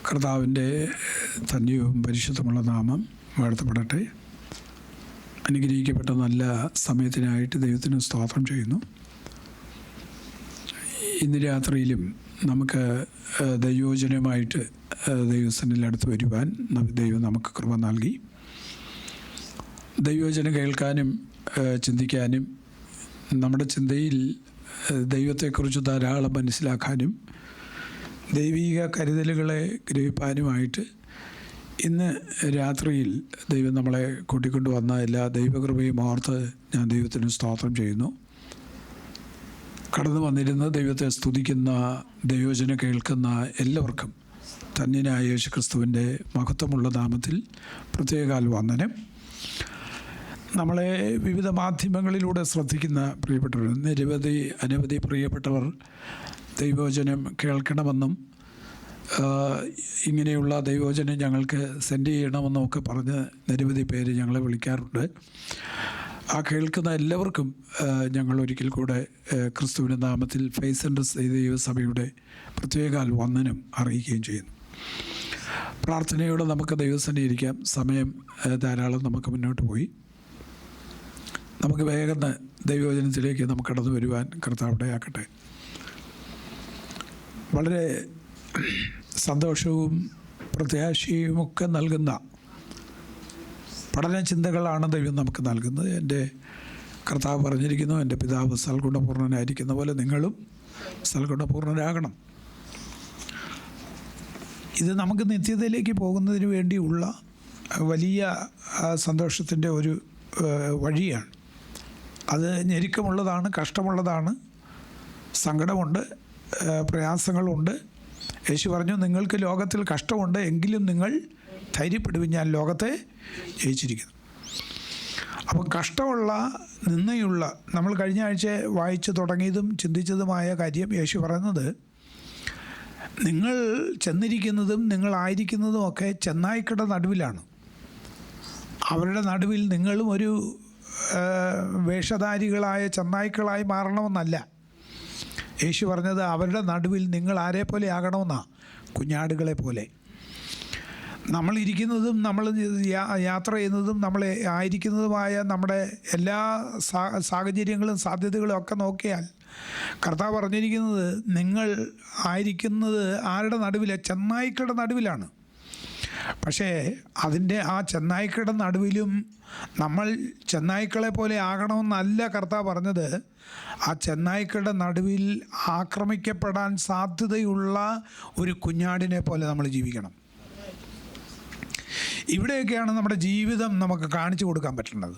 കർത്താവിൻ്റെ ധന്യവും പരിശുദ്ധമുള്ള നാമം വാഴ്ത്തപ്പെടട്ടെ. അനുഗ്രഹിക്കപ്പെട്ട നല്ല സമയത്തിനായിട്ട് ദൈവത്തിന് സ്തോത്രം ചെയ്യുന്നു. ഇന്ന് രാത്രിയിലും നമുക്ക് ദൈവവചനവുമായിട്ട് ദൈവസന്നിധിയിൽ അടുത്ത് വരുവാൻ ദൈവം നമുക്ക് കൃപ നൽകി. ദൈവവചനം കേൾക്കാനും ചിന്തിക്കാനും നമ്മുടെ ചിന്തയിൽ ദൈവത്തെക്കുറിച്ച് ധാരാളം മനസ്സിലാക്കാനും ദൈവിക കരുതലുകളെ ഗ്രഹിപ്പാനുമായിട്ട് ഇന്ന് രാത്രിയിൽ ദൈവം നമ്മളെ കൂട്ടിക്കൊണ്ടുവന്ന എല്ലാ ദൈവകൃപയും ഓർത്ത് ഞാൻ ദൈവത്തിന് സ്തോത്രം ചെയ്യുന്നു. കടന്നു വന്നിരുന്ന ദൈവത്തെ സ്തുതിക്കുന്ന ദൈവവചനം കേൾക്കുന്ന എല്ലാവർക്കും ധന്യനായ യേശുക്രിസ്തുവിൻ്റെ മഹത്വമുള്ള നാമത്തിൽ പ്രത്യേകാൽ വന്ദനം. നമ്മളെ വിവിധ മാധ്യമങ്ങളിലൂടെ ശ്രദ്ധിക്കുന്ന പ്രിയപ്പെട്ടവർ, അനവധി പ്രിയപ്പെട്ടവർ ദൈവവചനം കേൾക്കണമെന്നും ഇങ്ങനെയുള്ള ദൈവവചനം ഞങ്ങൾക്ക് സെൻഡ് ചെയ്യണമെന്നും ഒക്കെ പറഞ്ഞ് നിരവധി പേര് ഞങ്ങളെ വിളിക്കാറുണ്ട്. ആ കേൾക്കുന്ന എല്ലാവർക്കും ഞങ്ങൾ ഒരിക്കൽ കൂടെ ക്രിസ്തുവിൻ്റെ നാമത്തിൽ ഫേസ് ആൻഡ് ദൈവസഭയുടെ പ്രത്യേകാൽ വന്ദനം അറിയിക്കുകയും ചെയ്യുന്നു. പ്രാർത്ഥനയോടെ നമുക്ക് ദൈവസന്നിധിയിൽ ഇരിക്കാം. സമയം ധാരാളം നമുക്ക് മുന്നോട്ട് പോയി. നമുക്ക് വേഗം ദൈവവചനത്തിലേക്ക് നമുക്ക് കടന്നു വരുവാൻ കർത്താവ് ആക്കട്ടെ. വളരെ സന്തോഷവും പ്രത്യാശയുമൊക്കെ നൽകുന്ന പഠന ചിന്തകളാണ് ദൈവം നമുക്ക് നൽകുന്നത്. എൻ്റെ കർത്താവ് പറഞ്ഞിരിക്കുന്നു, എൻ്റെ പിതാവ് സൽഗുണപൂർണ്ണനായിരിക്കുന്ന പോലെ നിങ്ങളും സൽഗുണപൂർണ്ണരാകണം. ഇത് നമുക്ക് നിത്യതയിലേക്ക് പോകുന്നതിന് വേണ്ടിയുള്ള വലിയ സന്തോഷത്തിൻ്റെ ഒരു വഴിയാണ്. അത് ഞെരുക്കമുള്ളതാണ്, കഷ്ടമുള്ളതാണ്, സങ്കടമുണ്ട്, പ്രയാസങ്ങളുണ്ട്. യേശു പറഞ്ഞു, നിങ്ങൾക്ക് ലോകത്തിൽ കഷ്ടമുണ്ട്, എങ്കിലും നിങ്ങൾ ധൈര്യപ്പെടുവിൻ, ഞാൻ ലോകത്തെ ജയിച്ചിരിക്കുന്നു. അപ്പം കഷ്ടമുള്ള, നിന്നയുള്ള, നമ്മൾ കഴിഞ്ഞ ആഴ്ച വായിച്ചു തുടങ്ങിയതും ചിന്തിച്ചതുമായ കാര്യം യേശു പറയുന്നത്, നിങ്ങൾ ചെന്നിരിക്കുന്നതും നിങ്ങളായിരിക്കുന്നതും ഒക്കെ ചെന്നായ്ക്കളുടെ നടുവിലാണ്. അവരുടെ നടുവിൽ നിങ്ങളും ഒരു വേഷധാരികളായ ചെന്നായ്ക്കളായി മാറണമെന്നല്ല യേശു പറഞ്ഞത്. അവരുടെ നടുവിൽ നിങ്ങൾ ആരെ പോലെ ആകണമെന്നാണ്, കുഞ്ഞാടുകളെ പോലെ. നമ്മളിരിക്കുന്നതും നമ്മൾ യാത്ര ചെയ്യുന്നതും നമ്മൾ ആയിരിക്കുന്നതുമായ നമ്മുടെ എല്ലാ സാഹചര്യങ്ങളും സാധ്യതകളും ഒക്കെ നോക്കിയാൽ കർത്താവ് പറഞ്ഞിരിക്കുന്നത്, നിങ്ങൾ ആയിരിക്കുന്നത് ആരുടെ നടുവിലാണ്? ചെന്നായ്ക്കളുടെ നടുവിലാണ്. പക്ഷേ അതിൻ്റെ ആ ചെന്നായ്ക്കളുടെ നടുവിലും നമ്മൾ ചെന്നായ്ക്കളെ പോലെ ആകണമെന്നല്ല കർത്താവ് പറഞ്ഞത്. ആ ചെന്നായ്ക്കളുടെ നടുവിൽ ആക്രമിക്കപ്പെടാൻ സാധ്യതയുള്ള ഒരു കുഞ്ഞാടിനെ പോലെ നമ്മൾ ജീവിക്കണം. ഇവിടെയൊക്കെയാണ് നമ്മുടെ ജീവിതം നമുക്ക് കാണിച്ചു കൊടുക്കാൻ പറ്റുന്നത്.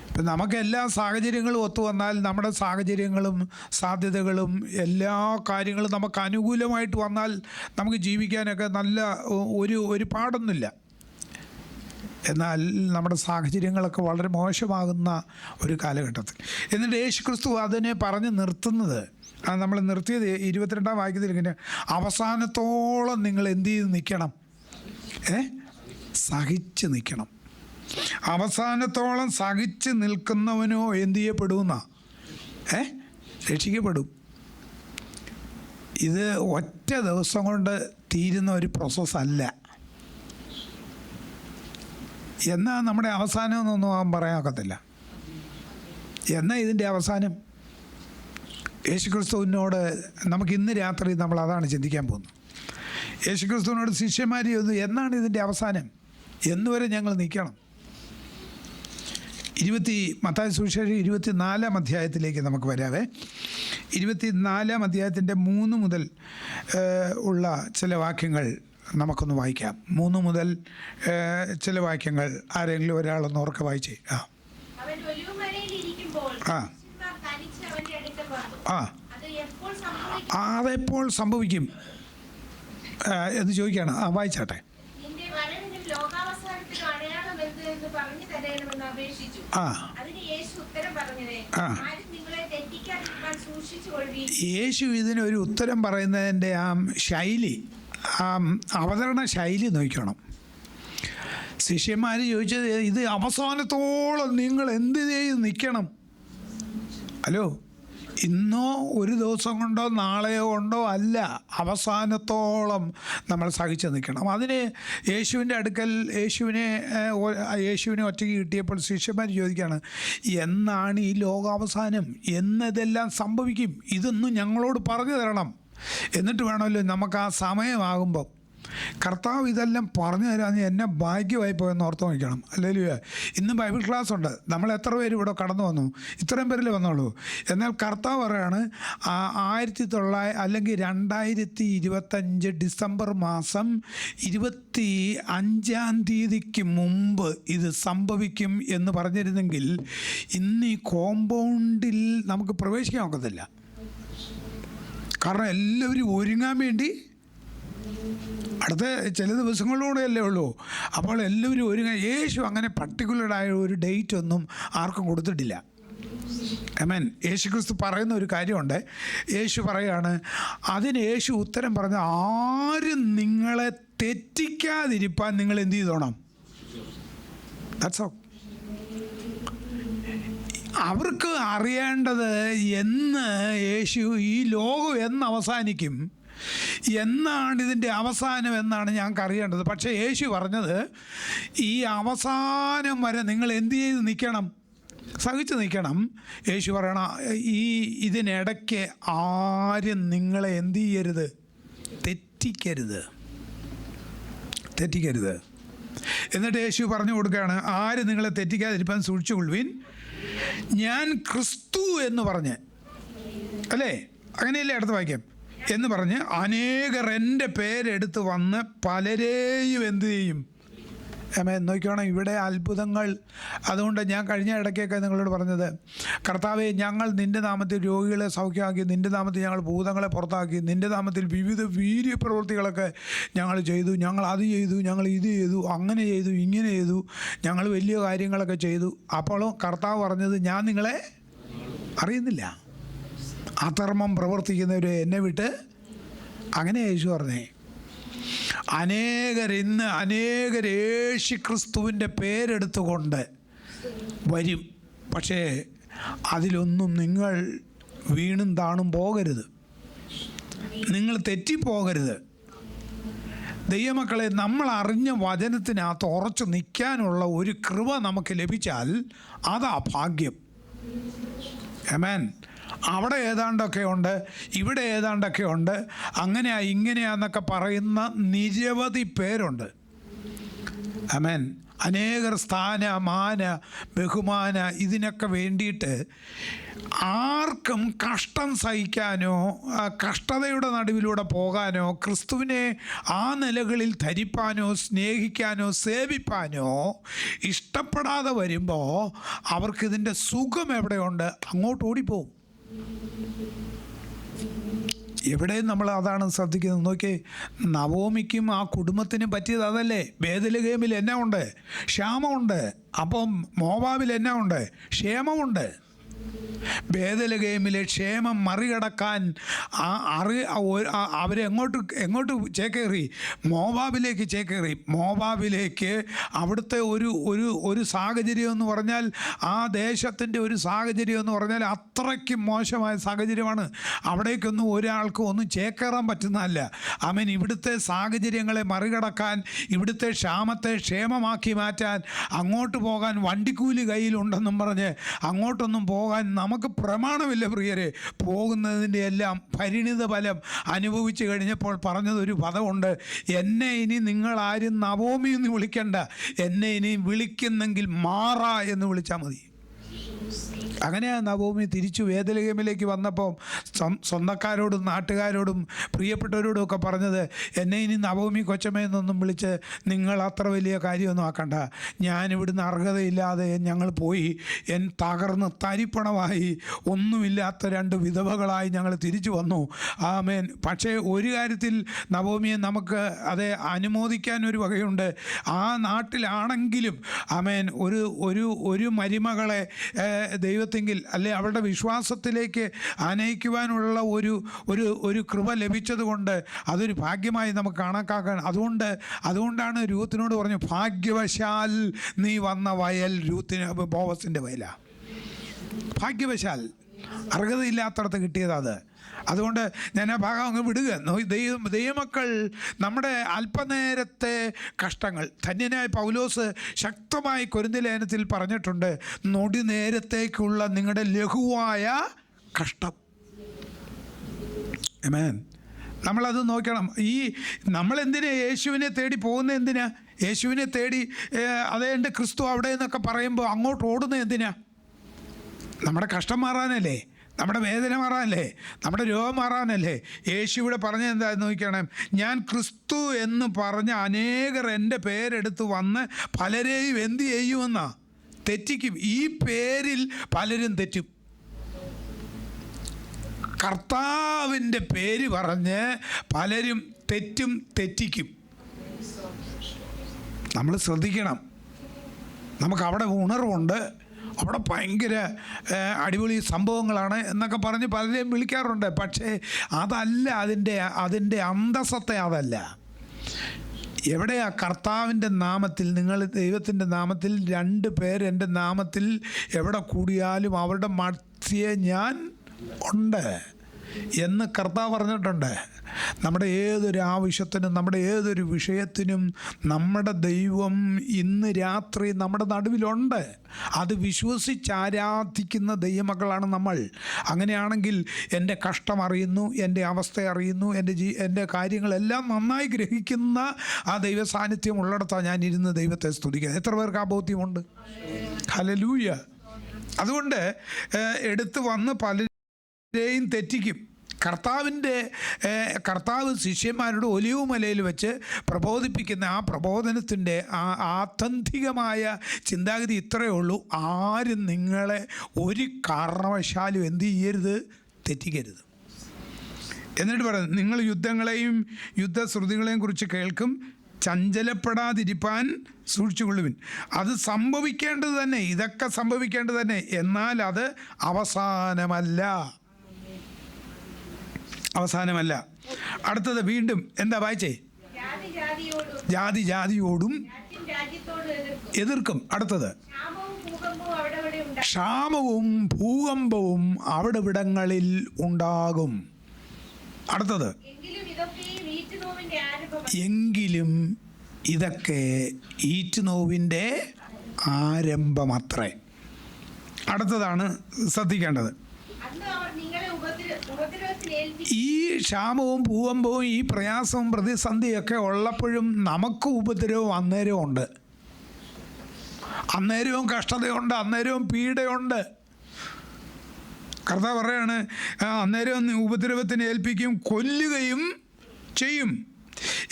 ഇപ്പം നമുക്ക് എല്ലാ സാഹചര്യങ്ങളും ഒത്തു വന്നാൽ, നമ്മുടെ സാഹചര്യങ്ങളും സാധ്യതകളും എല്ലാ കാര്യങ്ങളും നമുക്ക് അനുകൂലമായിട്ട് വന്നാൽ നമുക്ക് ജീവിക്കാനൊക്കെ നല്ല ഒരു പാടൊന്നുമില്ല. എന്നാൽ നമ്മുടെ സാഹചര്യങ്ങളൊക്കെ വളരെ മോശമാകുന്ന ഒരു കാലഘട്ടത്തിൽ എന്നിട്ട് യേശുക്രിസ്തു അതിനെ പറഞ്ഞ് നിർത്തുന്നത്, നമ്മൾ നിർത്തിയത് 22-ാം വാക്യത്തിൽ ഇങ്ങനെ, അവസാനത്തോളം നിങ്ങൾ എന്ത് ചെയ്ത് നിൽക്കണം? സഹിച്ച് നിൽക്കണം. അവസാനത്തോളം സഹിച്ച് നിൽക്കുന്നവനോ എന്ത് ചെയ്യപ്പെടുന്ന? രക്ഷിക്കപ്പെടും. ഇത് ഒറ്റ ദിവസം കൊണ്ട് തീരുന്ന ഒരു പ്രോസസ്സല്ല. എന്നാൽ നമ്മുടെ അവസാനം എന്നൊന്നും പറയാനൊക്കത്തില്ല. എന്നാൽ ഇതിൻ്റെ അവസാനം യേശുക്രിസ്തുവിനോട് നമുക്ക് ഇന്ന് രാത്രി നമ്മൾ അതാണ് ചിന്തിക്കാൻ പോകുന്നത്. യേശുക്രിസ്തുവിനോട് ശിഷ്യന്മാർ ചോദിച്ചു, എന്നാണ് ഇതിൻ്റെ അവസാനം? എന്നുവരെ ഞങ്ങൾ നിൽക്കണം? മത്തായി സുവിശേഷം 24-ാം അധ്യായത്തിലേക്ക് നമുക്ക് വരാവേ. 24-ാം അധ്യായത്തിൻ്റെ 3 മുതൽ ഉള്ള ചില വാക്യങ്ങൾ നമുക്കൊന്ന് വായിക്കാം. 3 മുതൽ ചില വാക്യങ്ങൾ ആരെങ്കിലും ഒരാളൊന്ന് ഓർക്ക വായിച്ചേ. അതെപ്പോൾ സംഭവിക്കും എന്ന് ചോദിക്കുകയാണ്. വായിച്ചാട്ടെ. യേശു ഇതിനൊരു ഉത്തരം പറയുന്നതിൻ്റെ ആ ശൈലി, ആ അവതരണ ശൈലി നോക്കണം. ശിഷ്യന്മാർ ചോദിച്ചത്, ഇത് അവസാനത്തോളം നിങ്ങൾ എന്ത് ചെയ്ത് നിൽക്കണം? ഹലോ, ഇന്നോ ഒരു ദിവസം കൊണ്ടോ നാളെയോ കൊണ്ടോ അല്ല, അവസാനത്തോളം നമ്മൾ സഹിച്ച് നിൽക്കണം. അതിന് യേശുവിൻ്റെ അടുക്കൽ യേശുവിനെ ഒറ്റയ്ക്ക് കിട്ടിയപ്പോൾ ശിഷ്യന്മാർ ചോദിക്കുകയാണ്, എന്നാണ് ഈ ലോകാവസാനം? എന്നതെല്ലാം സംഭവിക്കും? ഇതൊന്നും ഞങ്ങളോട് പറഞ്ഞു തരണം. എന്നിട്ട് വേണമല്ലോ നമുക്ക് ആ സമയമാകുമ്പോൾ കർത്താവ് ഇതെല്ലാം പറഞ്ഞു തരാമെന്ന് എന്നെ ഭാഗ്യമായി പോയെന്ന് ഓർത്ത് നോക്കണം. അല്ലെങ്കിൽ ഇന്ന് ബൈബിൾ ക്ലാസ് ഉണ്ട്, നമ്മൾ എത്ര പേര് ഇവിടെ കടന്നു വന്നു? ഇത്രയും പേരിൽ വന്നോളൂ. എന്നാൽ കർത്താവ് പറയാണ് 2025 ഡിസംബർ മാസം 25 മുമ്പ് ഇത് സംഭവിക്കും എന്ന് പറഞ്ഞിരുന്നെങ്കിൽ ഇന്ന് ഈ കോമ്പൗണ്ടിൽ നമുക്ക് പ്രവേശിക്കാൻ ഒക്കത്തില്ല. കാരണം എല്ലാവരും ഒരുങ്ങാൻ വേണ്ടി അടുത്ത ചില ദിവസങ്ങളിലൂടെയല്ലേ ഉള്ളൂ. അപ്പോൾ എല്ലാവരും യേശു അങ്ങനെ പർട്ടിക്കുലറായ ഒരു ഡേറ്റ് ഒന്നും ആർക്കും കൊടുത്തിട്ടില്ല. ആമേൻ. യേശു ക്രിസ്തു പറയുന്ന ഒരു കാര്യമുണ്ട്. യേശു പറയാണ്, അതിന് യേശു ഉത്തരം പറഞ്ഞ, ആരും നിങ്ങളെ തെറ്റിക്കാതിരിപ്പാൻ നിങ്ങൾ എന്ത് ചെയ്തോണം? That's all. അവർക്ക് അറിയേണ്ടത് എന്ന് യേശു ഈ ലോകം എന്ന് അവസാനിക്കും, എന്നാണ് ഇതിൻ്റെ അവസാനം എന്നാണ് ഞങ്ങൾക്ക് അറിയേണ്ടത്. പക്ഷേ യേശു പറഞ്ഞത്, ഈ അവസാനം വരെ നിങ്ങൾ എന്ത് ചെയ്ത് നിൽക്കണം? സഹിച്ച് നിൽക്കണം. യേശു പറയണം, ഇതിനിടയ്ക്ക് ആരും നിങ്ങളെ എന്ത് ചെയ്യരുത്? തെറ്റിക്കരുത്. എന്നിട്ട് യേശു പറഞ്ഞു കൊടുക്കുകയാണ്, ആരും നിങ്ങളെ തെറ്റിക്കാതിരിപ്പാൻ സൂക്ഷിച്ചുകൊള്ളുവിൻ. ഞാൻ ക്രിസ്തു എന്ന് പറഞ്ഞ്, അല്ലേ, അങ്ങനെയല്ലേ അടുത്ത വാക്യം, എന്ന് പറഞ്ഞ് അനേകർ എൻ്റെ പേരെടുത്ത് വന്ന് പലരെയും എന്തു ചെയ്യും? നോക്കിക്കോണം, ഇവിടെ അത്ഭുതങ്ങൾ. അതുകൊണ്ട് ഞാൻ കഴിഞ്ഞ ഇടയ്ക്കൊക്കെ നിങ്ങളോട് പറഞ്ഞത്, കർത്താവേ, ഞങ്ങൾ നിൻ്റെ നാമത്തിൽ രോഗികളെ സൗഖ്യമാക്കി, നിൻ്റെ നാമത്തിൽ ഞങ്ങൾ ഭൂതങ്ങളെ പുറത്താക്കി, നിൻ്റെ നാമത്തിൽ വിവിധ വീര്യപ്രവൃത്തികളൊക്കെ ഞങ്ങൾ ചെയ്തു, ഞങ്ങൾ അത് ചെയ്തു, ഞങ്ങൾ ഇത് ചെയ്തു, അങ്ങനെ ചെയ്തു, ഇങ്ങനെ ചെയ്തു, ഞങ്ങൾ വലിയ കാര്യങ്ങളൊക്കെ ചെയ്തു. അപ്പോഴും കർത്താവ് പറഞ്ഞത്, ഞാൻ നിങ്ങളെ അറിയുന്നില്ല, അധർമ്മം പ്രവർത്തിക്കുന്നവരെ എന്നെ വിട്ട്. അങ്ങനെ യേശു പറഞ്ഞേ. അനേകർ യേശു ക്രിസ്തുവിൻ്റെ പേരെടുത്തുകൊണ്ട് വരും. പക്ഷേ അതിലൊന്നും നിങ്ങൾ വീണും താണും പോകരുത്, നിങ്ങൾ തെറ്റിപ്പോകരുത്. ദൈവമക്കളെ, നമ്മൾ അറിഞ്ഞ വചനത്തിനകത്ത് ഉറച്ചു നിൽക്കാനുള്ള ഒരു കൃപ നമുക്ക് ലഭിച്ചാൽ അതാ ഭാഗ്യം. ആമേൻ. അവിടെ ഏതാണ്ടൊക്കെ ഉണ്ട്, ഇവിടെ ഏതാണ്ടൊക്കെ ഉണ്ട്, അങ്ങനെയാ ഇങ്ങനെയാന്നൊക്കെ പറയുന്ന നിരവധി പേരുണ്ട്. ആമേൻ. അനേകർ സ്ഥാന, മാന, ബഹുമാന ഇതിനൊക്കെ വേണ്ടിയിട്ട് ആർക്കും കഷ്ടം സഹിക്കാനോ കഷ്ടതയുടെ നടുവിലൂടെ പോകാനോ ക്രിസ്തുവിനെ ആ നിലകളിൽ ധരിപ്പാനോ സ്നേഹിക്കാനോ സേവിപ്പാനോ ഇഷ്ടപ്പെടാതെ വരുമ്പോൾ അവർക്കിതിൻ്റെ സുഖം എവിടെയുണ്ട്? അങ്ങോട്ട് ഓടിപ്പോവും. എവിടെയും നമ്മൾ അതാണ് ശ്രദ്ധിക്കുന്നത്. നോക്കിയേ, നവോമിക്കും ആ കുടുംബത്തിനും പറ്റിയത് അതല്ലേ? ബേത്ലഹേമിൽ എന്നാ ഉണ്ട്? ക്ഷാമമുണ്ട്. അപ്പം മോവാബിൽ എന്നാ ഉണ്ട്? ക്ഷേമമുണ്ട്. ബേത്ലഹേമിലെ ക്ഷേമം മറികടക്കാൻ അവരെ എങ്ങോട്ട് ചേക്കേറി? മോവാബിലേക്ക് ചേക്കേറി. മോവാബിലേക്ക് അവിടുത്തെ ഒരു സാഹചര്യം എന്ന് പറഞ്ഞാൽ, ആ ദേശത്തിൻ്റെ ഒരു സാഹചര്യം എന്ന് പറഞ്ഞാൽ അത്രയ്ക്കും മോശമായ സാഹചര്യമാണ്. അവിടേക്കൊന്നും ഒരാൾക്കും ഒന്നും ചേക്കേറാൻ പറ്റുന്നതല്ല. ആമേൻ. ഇവിടുത്തെ സാഹചര്യങ്ങളെ മറികടക്കാൻ, ഇവിടുത്തെ ക്ഷാമത്തെ ക്ഷേമമാക്കി മാറ്റാൻ, അങ്ങോട്ട് പോകാൻ വണ്ടിക്കൂലി കയ്യിലുണ്ടെന്നും പറഞ്ഞ് അങ്ങോട്ടൊന്നും പോകാൻ നമുക്ക് പ്രമാണമില്ല പ്രിയരെ. പോകുന്നതിൻ്റെ എല്ലാം പരിണിത ഫലം അനുഭവിച്ചു കഴിഞ്ഞപ്പോൾ പറഞ്ഞതൊരു പദമുണ്ട്, എന്നെ ഇനി നിങ്ങൾ ആരും നവോമി എന്ന് വിളിക്കണ്ട, എന്നെ ഇനി വിളിക്കുന്നെങ്കിൽ മാറാ എന്ന് വിളിച്ചാൽ മതി. അങ്ങനെയാണ് നവോമി തിരിച്ചു ബേത്ലഹേമിലേക്ക് വന്നപ്പോൾ സ്വന്തക്കാരോടും നാട്ടുകാരോടും പ്രിയപ്പെട്ടവരോടും ഒക്കെ പറഞ്ഞത്, എന്നെ ഇനി നവോമി കൊച്ചമ്മയെന്നൊന്നും വിളിച്ച് നിങ്ങൾ അത്ര വലിയ കാര്യമൊന്നും ആക്കണ്ട. ഞാനിവിടുന്ന് അർഹതയില്ലാതെ ഞങ്ങൾ പോയി, തകർന്ന് തരിപ്പണമായി ഒന്നുമില്ലാത്ത 2 വിധവകളായി ഞങ്ങൾ തിരിച്ചു വന്നു. ആമേൻ. പക്ഷേ ഒരു കാര്യത്തിൽ നവോമിയെ നമുക്ക് അത് അനുമോദിക്കാൻ ഒരു വകയുണ്ട്. ആ നാട്ടിലാണെങ്കിലും ആമേൻ ഒരു മരുമകളെ ദൈവത്തെങ്കിൽ അല്ലെ അവരുടെ വിശ്വാസത്തിലേക്ക് ആനയിക്കുവാനുള്ള ഒരു കൃപ ലഭിച്ചതുകൊണ്ട് അതൊരു ഭാഗ്യമായി നമുക്ക് കണക്കാക്കാൻ. അതുകൊണ്ടാണ് രൂത്തിനോട് പറഞ്ഞു, ഭാഗ്യവശാൽ നീ വന്ന വയൽ ബോവസിൻ്റെ വയലാണ്. ഭാഗ്യവശാൽ അർഹതയില്ലാത്തടത്ത് കിട്ടിയതാ അത്. അതുകൊണ്ട് ഞാൻ ആ ഭാഗം അങ്ങ് വിടുക. ദൈവമക്കൾ നമ്മുടെ അല്പനേരത്തെ കഷ്ടങ്ങൾ, ധന്യനായ പൗലോസ് ശക്തമായി കൊരിന്ത്യർ ലേഖനത്തിൽ പറഞ്ഞിട്ടുണ്ട്, നൊടി നേരത്തേക്കുള്ള നിങ്ങളുടെ ലഘുവായ കഷ്ടം. ആമേൻ. നമ്മളത് നോക്കണം. നമ്മളെന്തിനാ യേശുവിനെ തേടി പോകുന്നത്? എന്തിനാ യേശുവിനെ തേടി അതേണ്ട് ക്രിസ്തു അവിടെ എന്നൊക്കെ പറയുമ്പോൾ അങ്ങോട്ട് ഓടുന്നത് എന്തിനാ? നമ്മുടെ കഷ്ടം മാറാനല്ലേ, നമ്മുടെ വേദന മാറാനല്ലേ, നമ്മുടെ രോഗം മാറാനല്ലേ. യേശു ഇവിടെ പറഞ്ഞത് എന്താണെന്ന് നോക്കണം, ഞാൻ ക്രിസ്തു എന്ന് പറഞ്ഞ അനേകർ എൻ്റെ പേരെടുത്ത് വന്ന് പലരെയും എന്ത് ചെയ്യുമെന്നാ? തെറ്റിക്കും. ഈ പേരിൽ പലരും തെറ്റും. കർത്താവിൻ്റെ പേര് പറഞ്ഞ് പലരും തെറ്റിക്കും. നമ്മൾ ശ്രദ്ധിക്കണം. നമുക്കവിടെ ഉണർവുണ്ട്, അവിടെ ഭയങ്കര അടിപൊളി സംഭവങ്ങളാണ് എന്നൊക്കെ പറഞ്ഞ് പലരെയും വിളിക്കാറുണ്ട്. പക്ഷേ അതല്ല അതിൻ്റെ അന്തസ്സത്തെ അതല്ല. എവിടെയാ കർത്താവിൻ്റെ നാമത്തിൽ, നിങ്ങൾ ദൈവത്തിൻ്റെ നാമത്തിൽ 2 പേര് എൻ്റെ നാമത്തിൽ എവിടെ കൂടിയാലും അവരുടെ മധ്യേ ഞാൻ ഉണ്ട് എന്ന് കർത്താവ് പറഞ്ഞിട്ടുണ്ട്. നമ്മുടെ ഏതൊരു ആവശ്യത്തിനും, നമ്മുടെ ഏതൊരു വിഷയത്തിനും നമ്മുടെ ദൈവം ഇന്ന് രാത്രി നമ്മുടെ നടുവിലുണ്ട്. അത് വിശ്വസിച്ച് ആരാധിക്കുന്ന ദൈവമക്കളാണ് നമ്മൾ. അങ്ങനെയാണെങ്കിൽ എൻ്റെ കഷ്ടം അറിയുന്നു, എൻ്റെ അവസ്ഥ അറിയുന്നു, എൻ്റെ കാര്യങ്ങളെല്ലാം നന്നായി ഗ്രഹിക്കുന്ന ആ ദൈവ സാന്നിധ്യം ഉള്ളിടത്താണ് ഞാൻ ഇരുന്ന് ദൈവത്തെ സ്തുതിക്കുന്നത്. എത്ര പേർക്ക് ആ ബോധ്യമുണ്ട്? ഹല്ലേലൂയ. അതുകൊണ്ട് എടുത്ത് വന്ന് പലരെയും തെറ്റിക്കും. കർത്താവ് ശിഷ്യന്മാരുടെ ഒലിവ് മലയിൽ വെച്ച് പ്രബോധിപ്പിക്കുന്ന ആ പ്രബോധനത്തിൻ്റെ ആത്യന്തികമായ ചിന്താഗതി ഇത്രയേ ഉള്ളൂ: ആരും നിങ്ങളെ ഒരു കാരണവശാലും എന്ത് ചെയ്യരുത്? തെറ്റിക്കരുത്. എന്നിട്ട് പറയുന്നത്, നിങ്ങൾ യുദ്ധങ്ങളെയും യുദ്ധശ്രുതികളെയും കുറിച്ച് കേൾക്കും, ചഞ്ചലപ്പെടാതിരിപ്പാൻ സൂക്ഷിച്ചുകൊള്ളുവിൻ. അത് സംഭവിക്കേണ്ടത് തന്നെ, ഇതൊക്കെ സംഭവിക്കേണ്ടത് തന്നെ, എന്നാൽ അത് അവസാനമല്ല. അടുത്തത് വീണ്ടും എന്താ വായിച്ചേ? ജാതി ജാതിയോടും എതിർക്കും. അടുത്തത് ക്ഷാമവും ഭൂകമ്പവും അവിടവിടങ്ങളിൽ ഉണ്ടാകും. അടുത്തത് എങ്കിലും ഇതൊക്കെ ഈറ്റുനോവിൻ്റെ ആരംഭമത്രേ. അടുത്തതാണ് ശ്രദ്ധിക്കേണ്ടത്. ഈ ക്ഷാമവും ഭൂകമ്പവും ഈ പ്രയാസവും പ്രതിസന്ധിയൊക്കെ ഉള്ളപ്പോഴും നമുക്ക് ഉപദ്രവം അന്നേരവും ഉണ്ട്, അന്നേരവും കഷ്ടതയുണ്ട്, അന്നേരവും പീഡയുണ്ട്. കർത്താവ് പറയാണ്, അന്നേരം ഉപദ്രവത്തിന് ഏൽപ്പിക്കും, കൊല്ലുകയും ചെയ്യും.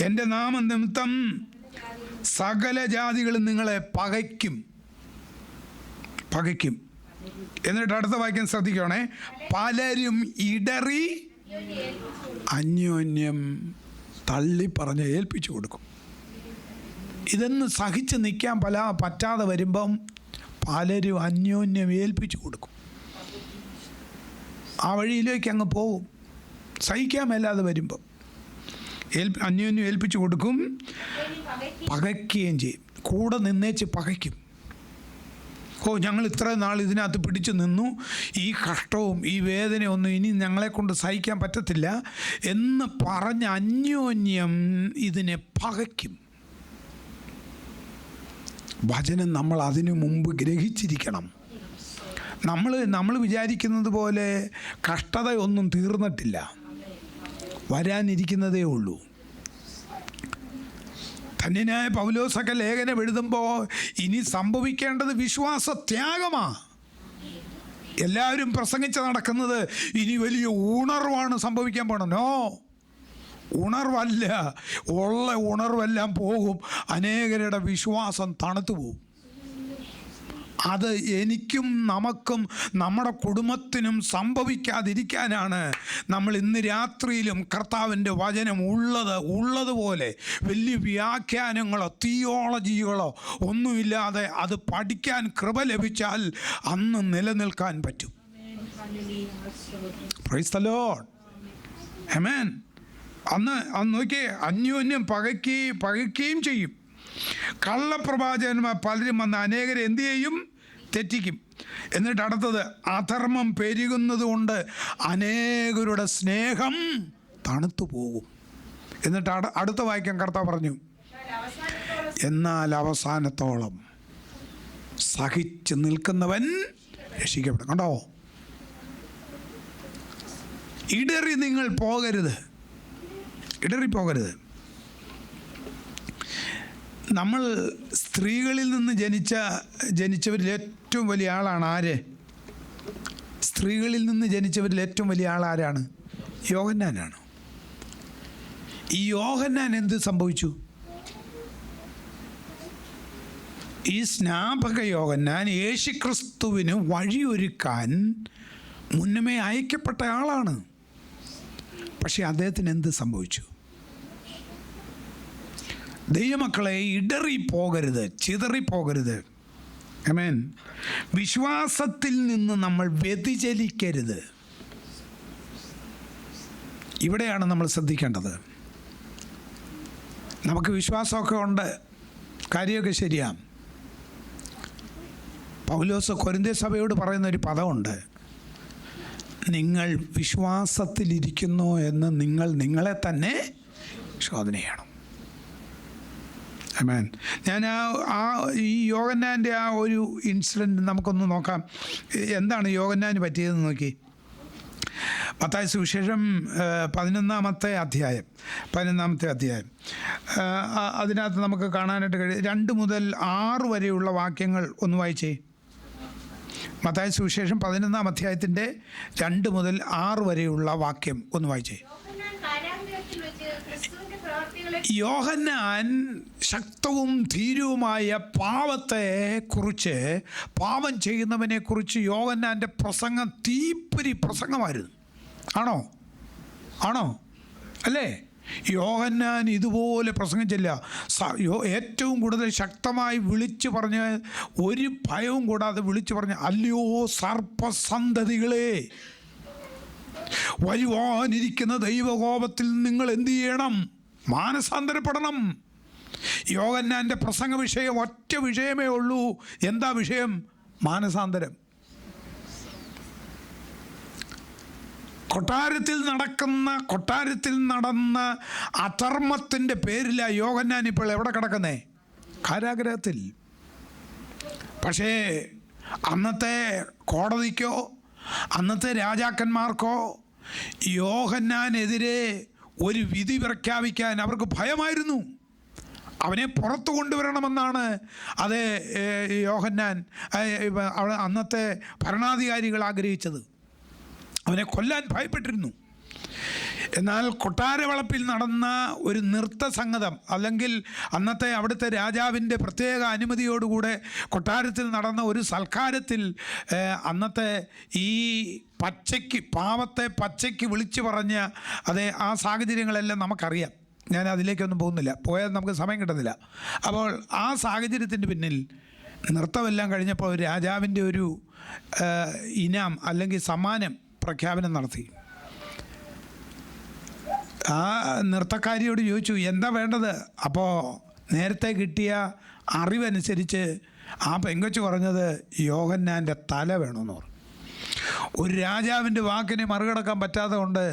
എൻ്റെ നാമനിമിത്തം സകല ജാതികളും നിങ്ങളെ പകയ്ക്കും. എന്നിട്ട് അടുത്ത വാക്യം ശ്രദ്ധിക്കണേ. പലരും ഇടറി അന്യോന്യം തള്ളി പറഞ്ഞ് ഏൽപ്പിച്ചു കൊടുക്കും. ഇതൊന്ന് സഹിച്ച് നിൽക്കാൻ പറ്റാതെ വരുമ്പം പലരും അന്യോന്യം ഏൽപ്പിച്ചു കൊടുക്കും. ആ വഴിയിലേക്ക് അങ്ങ് പോവും. സഹിക്കാൻ മേലാതെ വരുമ്പം അന്യോന്യം ഏൽപ്പിച്ചു കൊടുക്കും, പകയ്ക്കുകയും ചെയ്യും. കൂടെ നിന്നേച്ച് പകയ്ക്കും. ഞങ്ങൾ ഇത്ര നാൾ ഇതിനകത്ത് പിടിച്ചു നിന്നു, ഈ കഷ്ടവും ഈ വേദനയൊന്നും ഇനി ഞങ്ങളെക്കൊണ്ട് സഹിക്കാൻ പറ്റത്തില്ല എന്ന് പറഞ്ഞ് അന്യോന്യം ഇതിനെ പകയ്ക്കും. വചനം നമ്മൾ അതിനു മുമ്പ് ഗ്രഹിച്ചിരിക്കണം. നമ്മൾ വിചാരിക്കുന്നത് പോലെ കഷ്ടതയൊന്നും തീർന്നിട്ടില്ല, വരാനിരിക്കുന്നതേ ഉള്ളൂ. ധന്യനായ പൗലോസൊക്കെ ലേഖനം എഴുതുമ്പോൾ ഇനി സംഭവിക്കേണ്ടത് വിശ്വാസത്യാഗമാണ്. എല്ലാവരും പ്രസംഗിച്ച് നടക്കുന്നത് ഇനി വലിയ ഉണർവാണ് സംഭവിക്കാൻ പോകണം. നോ, ഉണർവല്ല. ഉള്ള ഉണർവെല്ലാം പോകും. അനേകരുടെ വിശ്വാസം തണുത്തു പോകും. അത് എനിക്കും നമുക്കും നമ്മുടെ കുടുംബത്തിനും സംഭവിക്കാതിരിക്കാനാണ് നമ്മൾ ഇന്ന് രാത്രിയിലും കർത്താവിൻ്റെ വചനം ഉള്ളതുപോലെ വലിയ വ്യാഖ്യാനങ്ങളോ തിയോളജികളോ ഒന്നുമില്ലാതെ അത് പഠിക്കാൻ കൃപ ലഭിച്ചാൽ അന്ന് നിലനിൽക്കാൻ പറ്റും. Praise the lord. ആമേൻ. അന്ന് നോക്കിയേ, അന്യോന്യം പകയ്ക്കുകയും ചെയ്യും. കള്ളപ്രവാചകന്മാർ പലരും വന്ന് അനേകരെ എന്തു ചെയ്യും? തെറ്റിക്കും. എന്നിട്ട് അടുത്തത്, അധർമ്മം പെരുകുന്നത് കൊണ്ട് അനേകരുടെ സ്നേഹം തണുത്തു പോകും. എന്നിട്ട് അടുത്ത വാക്യം കർത്താവ് പറഞ്ഞു, എന്നാൽ അവസാനത്തോളം സഹിച്ച് നിൽക്കുന്നവൻ രക്ഷിക്കപ്പെടും. കണ്ടോ, ഇടറി നിങ്ങൾ പോകരുത്, ഇടറിപ്പോകരുത്. നമ്മൾ സ്ത്രീകളിൽ നിന്ന് ജനിച്ചവരിൽ ഏറ്റവും വലിയ ആളാണ് ആര്? സ്ത്രീകളിൽ നിന്ന് ജനിച്ചവരിൽ ഏറ്റവും വലിയ ആൾ ആരാണ്? യോഹന്നാനാണ്. ഈ യോഹന്നാൻ എന്ത് സംഭവിച്ചു? ഈ സ്നാപക യോഹന്നാൻ യേശുക്രിസ്തുവിന് വഴിയൊരുക്കാൻ മുന്നമേ അയക്കപ്പെട്ട ആളാണ്. പക്ഷെ അദ്ദേഹത്തിന് എന്ത് സംഭവിച്ചു? ദൈവമക്കളെ, ഇടറിപ്പോകരുത്, ചിതറിപ്പോകരുത്. ആമേൻ. വിശ്വാസത്തിൽ നിന്ന് നമ്മൾ വ്യതിചലിക്കരുത്. ഇവിടെയാണ് നമ്മൾ ശ്രദ്ധിക്കേണ്ടത്. നമുക്ക് വിശ്വാസമൊക്കെ ഉണ്ട്, കാര്യമൊക്കെ ശരിയാണ്. പൗലോസ് കൊരിന്ത്യർ സഭയോട് പറയുന്ന ഒരു പദമുണ്ട്, നിങ്ങൾ വിശ്വാസത്തിലിരിക്കുന്നു എന്ന് നിങ്ങൾ നിങ്ങളെ തന്നെ ശോധന ചെയ്യണം. ആമേൻ. ഞാൻ ഈ യോഹന്നാൻ്റെ ആ ഒരു ഇൻസിഡൻറ്റ് നമുക്കൊന്ന് നോക്കാം. എന്താണ് യോഹന്നാന് പറ്റിയതെന്ന് നോക്കി. മത്തായി സുവിശേഷം 11-ാമത്തെ അധ്യായം അതിനകത്ത് നമുക്ക് കാണാനായിട്ട് കഴിയും. 2 മുതൽ 6 വരെയുള്ള വാക്യങ്ങൾ ഒന്ന് വായിച്ചേ. മത്തായി സുവിശേഷം 11-ാം അധ്യായത്തിൻ്റെ 2 മുതൽ 6 വരെയുള്ള വാക്യം ഒന്ന് വായിച്ചേ. യോഹന്നാൻ ശക്തവും ധീരവുമായ പാവത്തെ കുറിച്ച്, പാവം ചെയ്യുന്നവനെ കുറിച്ച് യോഹന്നാൻ്റെ പ്രസംഗം തീപ്പൊരി പ്രസംഗമായിരുന്നു. ആണോ അല്ലേ? യോഹന്നാൻ ഇതുപോലെ പ്രസംഗിച്ചില്ല. ഏറ്റവും കൂടുതൽ ശക്തമായി വിളിച്ചു പറഞ്ഞ്, ഒരു ഭയവും കൂടാതെ വിളിച്ചു പറഞ്ഞ്, അല്ലയോ സർപ്പസന്തതികളെ, വരുവാനിരിക്കുന്ന ദൈവകോപത്തിൽ നിങ്ങൾ എന്ത് ചെയ്യണം? മാനസാന്തരപ്പെടണം. യോഹന്നാൻ്റെ പ്രസംഗ വിഷയം ഒറ്റ വിഷയമേ ഉള്ളൂ. എന്താ വിഷയം? മാനസാന്തരം. കൊട്ടാരത്തിൽ നടന്ന അധർമ്മത്തിൻ്റെ പേരിലാണ് യോഹന്നാൻ ഇപ്പോൾ എവിടെ കിടക്കുന്നേ? കാരാഗ്രഹത്തിൽ. പക്ഷേ അന്നത്തെ കോടതിക്കോ അന്നത്തെ രാജാക്കന്മാർക്കോ യോഹന്നാനെതിരെ ഒരു വിധി പ്രഖ്യാപിക്കാൻ അവർക്ക് ഭയമായിരുന്നു. അവനെ പുറത്തു കൊണ്ടുവരണമെന്നാണ് യോഹന്നാൻ അന്നത്തെ ഭരണാധികാരികൾ ആഗ്രഹിച്ചത്. അവനെ കൊല്ലാൻ ഭയപ്പെട്ടിരുന്നു. എന്നാൽ കൊട്ടാരവളപ്പിൽ നടന്ന ഒരു നൃത്തസംഗതം, അല്ലെങ്കിൽ അന്നത്തെ അവിടുത്തെ രാജാവിൻ്റെ പ്രത്യേക അനുമതിയോടുകൂടെ കൊട്ടാരത്തിൽ നടന്ന ഒരു സൽക്കാരത്തിൽ അന്നത്തെ ഈ പാവത്തെ പച്ചയ്ക്ക് വിളിച്ചു പറഞ്ഞ ആ സാഹചര്യങ്ങളെല്ലാം നമുക്കറിയാം. ഞാൻ അതിലേക്കൊന്നും പോകുന്നില്ല, പോയാൽ നമുക്ക് സമയം കിട്ടുന്നില്ല. അപ്പോൾ ആ സാഹചര്യത്തിൻ്റെ പിന്നിൽ നൃത്തമെല്ലാം കഴിഞ്ഞപ്പോൾ രാജാവിൻ്റെ ഒരു ഇനാം അല്ലെങ്കിൽ സമ്മാനം പ്രഖ്യാപനം നടത്തി. ആ നൃത്തക്കാരിയോട് ചോദിച്ചു, എന്താ വേണ്ടത്? അപ്പോൾ നേരത്തെ കിട്ടിയ അറിവനുസരിച്ച് ആ പെങ്കൊച്ച് പറഞ്ഞത് യോഹന്നാൻ്റെ തല വേണമെന്ന് പറഞ്ഞു. ഒരു രാജാവിൻ്റെ വാക്കിനെ മറികടക്കാൻ പറ്റാതെ കൊണ്ട്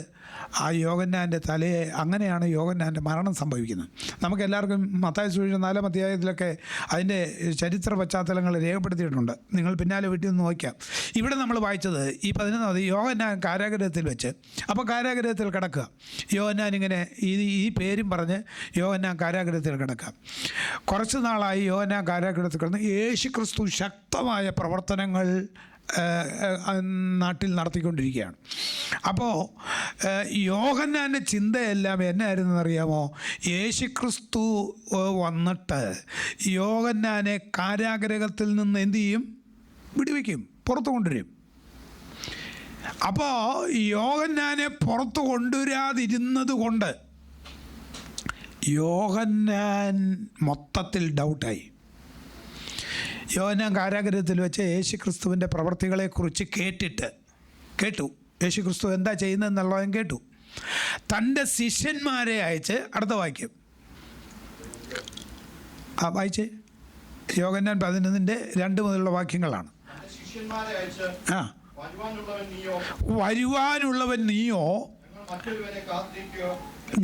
ആ യോഹന്നാൻ്റെ തലയെ, അങ്ങനെയാണ് യോഹന്നാൻ്റെ മരണം സംഭവിക്കുന്നത്. നമുക്കെല്ലാവർക്കും മത്തായി സുവിശേഷം 4-ാം അധ്യായത്തിലൊക്കെ അതിൻ്റെ ചരിത്ര പശ്ചാത്തലങ്ങൾ രേഖപ്പെടുത്തിയിട്ടുണ്ട്. നിങ്ങൾ പിന്നാലെ വീട്ടിൽ നിന്ന് നോക്കാം. ഇവിടെ നമ്മൾ വായിച്ചത് ഈ 11-ാമത് യോഹന്നാൻ കാരാഗ്രഹത്തിൽ വെച്ച്, അപ്പോൾ കാരാഗ്രഹത്തിൽ കിടക്കുക. യോഹന്നാൻ ഇങ്ങനെ ഈ പേരും പറഞ്ഞ് യോഹന്നാൻ കാരാഗ്രഹത്തിൽ കിടക്കുക. കുറച്ച് നാളായി യോഹന്നാൻ കാരാഗ്രഹത്തിൽ കിടന്ന് യേശുക്രിസ്തു ശക്തമായ പ്രവർത്തനങ്ങൾ നാട്ടിൽ നടത്തിക്കൊണ്ടിരിക്കുകയാണ്. അപ്പോൾ യോഹന്നാൻ്റെ ചിന്തയെല്ലാം എന്നായിരുന്നു അറിയാമോ? യേശുക്രിസ്തു വന്നിട്ട് യോഹന്നാനെ കാരാഗ്രഹത്തിൽ നിന്ന് എന്തു ചെയ്യും? വിടുവിക്കും, പുറത്തു കൊണ്ടുവരും. അപ്പോൾ യോഹന്നാനെ പുറത്തു കൊണ്ടുവരാതിരുന്നത് കൊണ്ട് യോഹന്നാൻ മൊത്തത്തിൽ ഡൗട്ടായി. യോഹന്നാൻ കാരാഗ്രഹത്തിൽ വെച്ച് യേശുക്രിസ്തുവിൻ്റെ പ്രവൃത്തികളെക്കുറിച്ച് കേട്ടു. യേശുക്രിസ്തു എന്താ ചെയ്യുന്നതെന്നുള്ളതും കേട്ടു. തൻ്റെ ശിഷ്യന്മാരെ അയച്ച്, അടുത്ത വാക്യം വായിച്ച്, യോഹന്നാൻ 11-ന്റെ 2 മുതലുള്ള വാക്യങ്ങളാണ്. ശിഷ്യന്മാരെ അയച്ച് ആ വരുവാനുള്ളവൻ നീയോ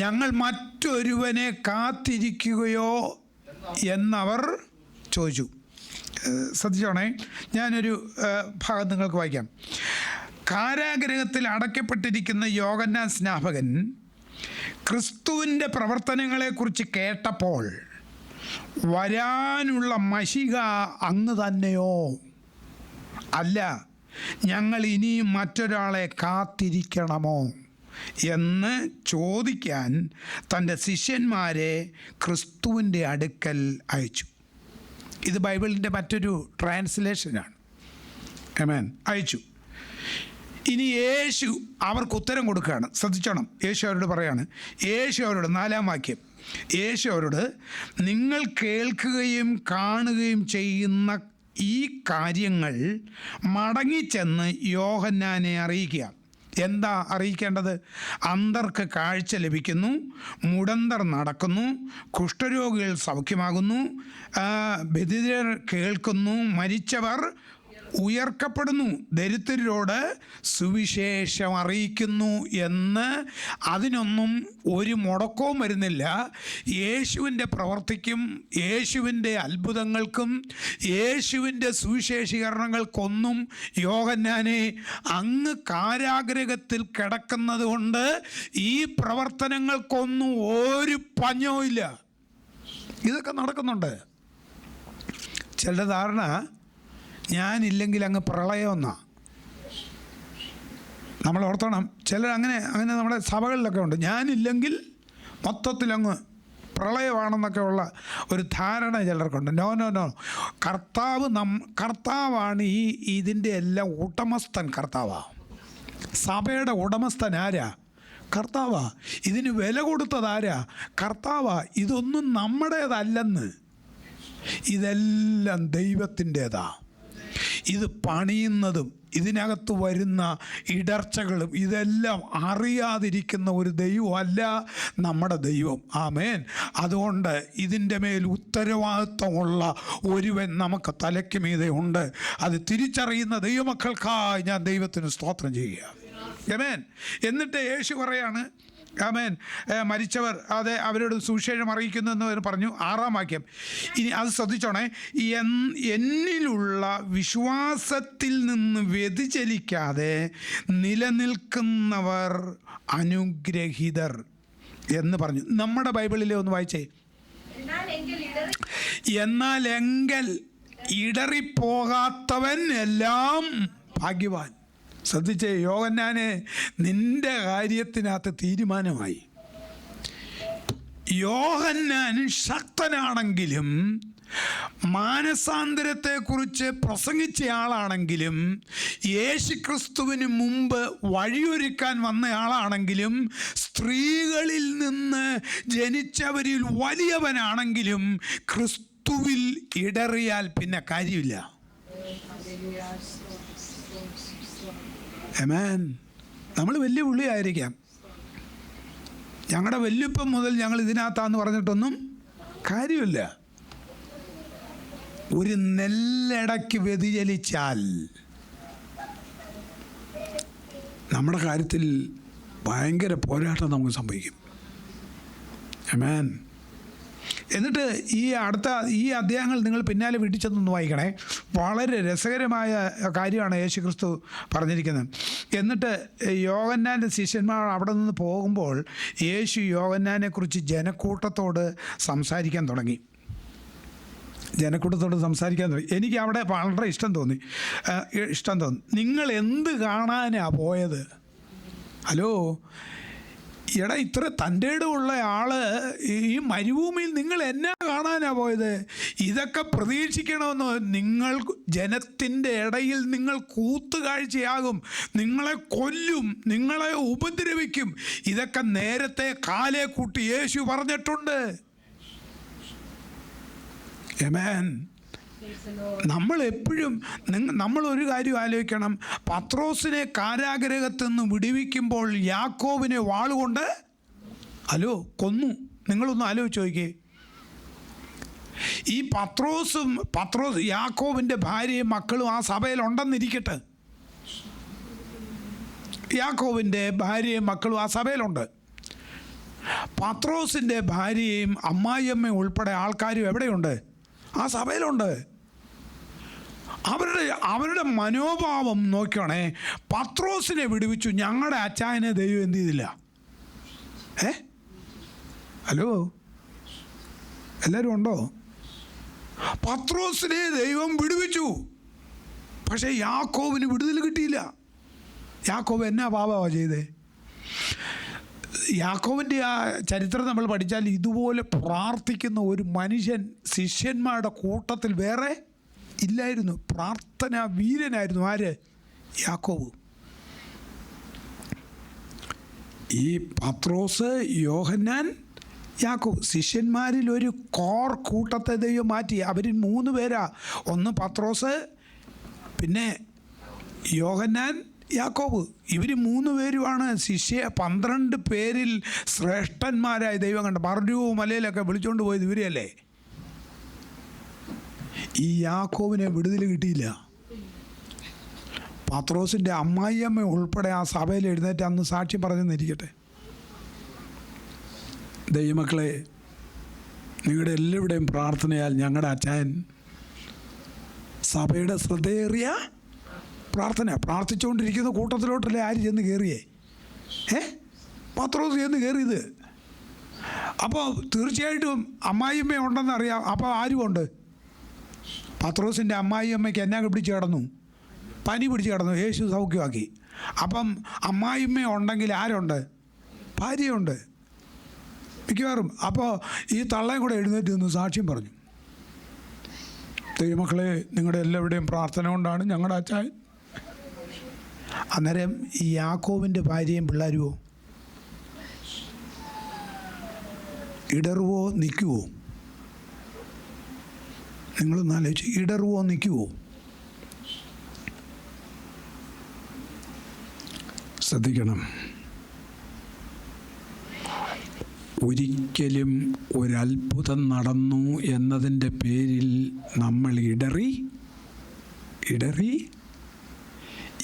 ഞങ്ങൾ മറ്റൊരുവനെ കാത്തിരിക്കുകയോ എന്നവർ ചോദിച്ചു. ശ്രദ്ധിച്ചോണേ, ഞാനൊരു ഭാഗം നിങ്ങൾക്ക് വായിക്കാം. കാരാഗൃഹത്തിൽ അടയ്ക്കപ്പെട്ടിരിക്കുന്ന യോഹന്നാൻ സ്നാപകൻ ക്രിസ്തുവിൻ്റെ പ്രവർത്തനങ്ങളെക്കുറിച്ച് കേട്ടപ്പോൾ വരാനുള്ള മശിഹ അങ്ങ് തന്നെയോ, അല്ല ഞങ്ങൾ ഇനിയും മറ്റൊരാളെ കാത്തിരിക്കണമോ എന്ന് ചോദിക്കാൻ തൻ്റെ ശിഷ്യന്മാരെ ക്രിസ്തുവിൻ്റെ അടുക്കൽ അയച്ചു. ഇത് ബൈബിളിൻ്റെ മറ്റൊരു ട്രാൻസ്ലേഷനാണ്. ആമേൻ. അയച്ചു. ഇനി യേശു അവർക്ക് ഉത്തരം കൊടുക്കുകയാണ്. ശ്രദ്ധിച്ചോണം, യേശു അവരോട് പറയാണ്. യേശു അവരോട്, 4-ാം വാക്യം, യേശു അവരോട്, നിങ്ങൾ കേൾക്കുകയും കാണുകയും ചെയ്യുന്ന ഈ കാര്യങ്ങൾ മടങ്ങിച്ചെന്ന് യോഹന്നാനെ അറിയിക്കുക. എന്താ അറിയിക്കേണ്ടത്? അന്ധർക്ക് കാഴ്ച ലഭിക്കുന്നു, മുടന്തർ നടക്കുന്നു, കുഷ്ഠരോഗികൾ സൗഖ്യമാകുന്നു, ബധിരർ കേൾക്കുന്നു, മരിച്ചവർ ഉയർക്കപ്പെടുന്നു, ദരിദ്രരോട് സുവിശേഷം അറിയിക്കുന്നു എന്ന്. അതിനൊന്നും ഒരു മുടക്കവും വരുന്നില്ല. യേശുവിൻ്റെ പ്രവർത്തിക്കും യേശുവിൻ്റെ അത്ഭുതങ്ങൾക്കും യേശുവിൻ്റെ സുവിശേഷീകരണങ്ങൾക്കൊന്നും യോഹന്നാനെ അങ്ങ് കാരാഗൃഹത്തിൽ കിടക്കുന്നത് കൊണ്ട് ഈ പ്രവർത്തനങ്ങൾക്കൊന്നും ഒരു പഞ്ഞവും ഇല്ല. ഇതൊക്കെ നടക്കുന്നുണ്ട്. ചില ധാരണ ഞാനില്ലെങ്കിൽ അങ്ങ് പ്രളയമെന്നാ. നമ്മൾ ഓർത്തോണം, ചിലർ അങ്ങനെ നമ്മുടെ സഭകളിലൊക്കെ ഉണ്ട്, ഞാനില്ലെങ്കിൽ മൊത്തത്തിലങ്ങ് പ്രളയമാണെന്നൊക്കെ ഉള്ള ഒരു ധാരണ ചിലർക്കുണ്ട്. നോ, കർത്താവാണ് ഇതിൻ്റെ എല്ലാം ഉടമസ്ഥൻ. കർത്താവാണ്. സഭയുടെ ഉടമസ്ഥൻ ആരാ? കർത്താവാ. ഇതിന് വില കൊടുത്തതാരാ? കർത്താവാ. ഇതൊന്നും നമ്മുടേതല്ലെന്ന്, ഇതെല്ലാം ദൈവത്തിൻ്റെതാ. ഇത് പണിയുന്നതും ഇതിനകത്ത് വരുന്ന ഇടർച്ചകളും ഇതെല്ലാം അറിയാതിരിക്കുന്ന ഒരു ദൈവമല്ല നമ്മുടെ ദൈവം. ആമേൻ. അതുകൊണ്ട് ഇതിൻ്റെ മേൽ ഉത്തരവാദിത്വമുള്ള ഒരുവൻ നമുക്ക് തലയ്ക്ക് മീതെ ഉണ്ട്. അത് തിരിച്ചറിയുന്ന ദൈവമക്കൾക്കായി ഞാൻ ദൈവത്തിന് സ്തോത്രം ചെയ്യുക. ആമേൻ. എന്നിട്ട് യേശു പറയാണ്, ആമേൻ, മരിച്ചവർ അതെ അവരോട് സുവിശേഷം അറിയിക്കുന്നു എന്ന് പറഞ്ഞു. 6-ാം വാക്യം. ഇനി അത് ശ്രദ്ധിച്ചോണേ. എന്നിലുള്ള വിശ്വാസത്തിൽ നിന്ന് വ്യതിചലിക്കാതെ നിലനിൽക്കുന്നവർ അനുഗ്രഹീതർ എന്ന് പറഞ്ഞു. നമ്മുടെ ബൈബിളിലെ ഒന്ന് വായിച്ചേ. എന്നാൽ എങ്കിൽ ഇടറിപ്പോകാത്തവൻ എല്ലാം ഭാഗ്യവാൻ. ശ്രദ്ധിച്ചേ, യോഹന്നാനെ, നിന്റെ കാര്യത്തിനകത്ത് തീരുമാനമായി. യോഹന്നാൻ ശക്തനാണെങ്കിലും മാനസാന്തരത്തെക്കുറിച്ച് പ്രസംഗിച്ചയാളാണെങ്കിലും യേശുക്രിസ്തുവിന് മുമ്പ് വഴിയൊരുക്കാൻ വന്നയാളാണെങ്കിലും സ്ത്രീകളിൽ നിന്ന് ജനിച്ചവരിൽ വലിയവനാണെങ്കിലും ക്രിസ്തുവിൽ ഇടറിയാൽ പിന്നെ കാര്യമില്ല. ആമേൻ. നമ്മൾ വലിയ പുള്ളിയായിരിക്കാം, ഞങ്ങളുടെ വല്യപ്പം മുതൽ ഞങ്ങൾ ഇതിനകത്താന്ന് പറഞ്ഞിട്ടൊന്നും കാര്യമില്ല. ഒരു നെല്ലടയ്ക്ക് വ്യതിചലിച്ചാൽ നമ്മുടെ കാര്യത്തിൽ ഭയങ്കര പോരാട്ടം നമുക്ക് സംഭവിക്കും. ആമേൻ. എന്നിട്ട് ഈ അധ്യായങ്ങൾ നിങ്ങൾ പിന്നാലെ വീട്ടിൽ ചെന്നൊന്ന് വായിക്കണേ. വളരെ രസകരമായ കാര്യമാണ് യേശു ക്രിസ്തു പറഞ്ഞിരിക്കുന്നത്. എന്നിട്ട് യോഹന്നാൻ്റെ ശിഷ്യന്മാർ അവിടെ നിന്ന് പോകുമ്പോൾ യേശു യോഹന്നാനെക്കുറിച്ച് ജനക്കൂട്ടത്തോട് സംസാരിക്കാൻ തുടങ്ങി. എനിക്ക് അവിടെ വളരെ ഇഷ്ടം തോന്നി. നിങ്ങൾ എന്ത് കാണാനാ പോയത്? ഹലോ, എടാ, ഇത്ര തൻ്റെ ഇടമുള്ള ആള് ഈ മരുഭൂമിയിൽ നിങ്ങൾ എന്നാ കാണാനാ പോയത്? ഇതൊക്കെ പ്രതീക്ഷിക്കണമെന്നോ? നിങ്ങൾ ജനത്തിൻ്റെ ഇടയിൽ നിങ്ങൾ കൂത്തുകാഴ്ചയാകും, നിങ്ങളെ കൊല്ലും, നിങ്ങളെ ഉപദ്രവിക്കും. ഇതൊക്കെ നേരത്തെ കാലേ കൂട്ടി യേശു പറഞ്ഞിട്ടുണ്ട്. ആമേൻ. നമ്മളെപ്പോഴും നമ്മളൊരു കാര്യം ആലോചിക്കണം. പത്രോസിനെ കാരാഗൃഹത്തിൽ നിന്ന് വിടുവിക്കുമ്പോൾ യാക്കോബിനെ വാളുകൊണ്ട് കൊന്നു. നിങ്ങളൊന്ന് ആലോചിച്ച് നോക്കിയേ. ഈ പത്രോസ് യാക്കോബിൻ്റെ ഭാര്യയും മക്കളും ആ സഭയിലുണ്ടെന്നിരിക്കട്ടെ. യാക്കോബിൻ്റെ ഭാര്യയും മക്കളും ആ സഭയിലുണ്ട്. പത്രോസിൻ്റെ ഭാര്യയും അമ്മായിയമ്മയും ഉൾപ്പെടെ ആൾക്കാരും എവിടെയുണ്ട്? ആ സഭയിലുണ്ട്. അവരുടെ മനോഭാവം നോക്കുകയാണേ. പത്രോസിനെ വിടുവിച്ചു, ഞങ്ങളുടെ അച്ചായനെ ദൈവം എന്ത് ചെയ്തില്ല? ഹലോ, എല്ലാവരും ഉണ്ടോ? പത്രോസിനെ ദൈവം വിടുവിച്ചു, പക്ഷേ യാക്കോബിന് വിടുതൽ കിട്ടിയില്ല. യാക്കോബ് എന്നാ പാപമാണ് ചെയ്തേ? യാക്കോബിൻ്റെ ആ ചരിത്രം നമ്മൾ പഠിച്ചാൽ ഇതുപോലെ പ്രാർത്ഥിക്കുന്ന ഒരു മനുഷ്യൻ ശിഷ്യന്മാരുടെ കൂട്ടത്തിൽ വേറെ ഇല്ലായിരുന്നു. പ്രാർത്ഥന വീരനായിരുന്നു. ആര്? യാക്കോബ്. ഈ പത്രോസ്, യോഹന്നാൻ, യാക്കോബ് ശിഷ്യന്മാരിൽ ഒരു കോർ കൂട്ടത്തെ ദൈവം മാറ്റി. അവരിൽ 3 പേരാ. ഒന്ന് പത്രോസ്, പിന്നെ യോഹന്നാൻ, യാക്കോബ്. ഇവർ 3 പേരുമാണ് 12 പേരിൽ ശ്രേഷ്ഠന്മാരായ ദൈവം കണ്ട. മർജൂ മലയിലൊക്കെ വിളിച്ചുകൊണ്ട് പോയത് ഇവരെയല്ലേ. ഈ യാക്കോബിനെ വിടുതൽ കിട്ടിയില്ല. പത്രോസിൻ്റെ അമ്മായിയമ്മ ഉൾപ്പെടെ ആ സഭയിൽ എഴുന്നേറ്റ് അന്ന് സാക്ഷ്യം പറഞ്ഞെന്നിരിക്കട്ടെ. ദൈവമക്കളെ, നിങ്ങളുടെ എല്ലാവരുടെയും പ്രാർത്ഥനയാൽ ഞങ്ങളുടെ അച്ചായൻ സഭയുടെ ശ്രദ്ധയേറിയ പ്രാർത്ഥിച്ചുകൊണ്ടിരിക്കുന്ന കൂട്ടത്തിലോട്ടല്ലേ ആര് ചെന്ന് കയറിയേ? പത്രോസ് ചെന്ന് കയറിയത്. അപ്പോൾ തീർച്ചയായിട്ടും അമ്മായിയമ്മ ഉണ്ടെന്നറിയാം. അപ്പോൾ ആരുമുണ്ട്? പത്രോസിൻ്റെ അമ്മായിയമ്മയ്ക്ക് എന്നാ പിടിച്ച് കിടന്നു? പനി പിടിച്ച് കിടന്നു. യേശു സൗഖ്യമാക്കി. അപ്പം അമ്മായിയമ്മ ഉണ്ടെങ്കിൽ ആരുണ്ട്? ഭാര്യയുണ്ട് മിക്കവാറും. അപ്പോൾ ഈ തള്ളയും കൂടെ എഴുന്നേറ്റ് നിന്ന് സാക്ഷ്യം പറഞ്ഞു. ദൈവമക്കളെ, നിങ്ങളുടെ എല്ലാവരുടെയും പ്രാർത്ഥന കൊണ്ടാണ് ഞങ്ങളുടെ അച്ചായൻ. അന്നേരം ഈ യാക്കോബിൻ്റെ ഭാര്യയും പിള്ളേരുമോ ഇടറുവോ നിൽക്കുവോ? നിങ്ങളൊന്ന് ആലോചിച്ച്, ഇടറുവോ നിൽക്കുവോ? ശ്രദ്ധിക്കണം. ഒരിക്കലും ഒരത്ഭുതം നടന്നു എന്നതിൻ്റെ പേരിൽ നമ്മൾ ഇടറി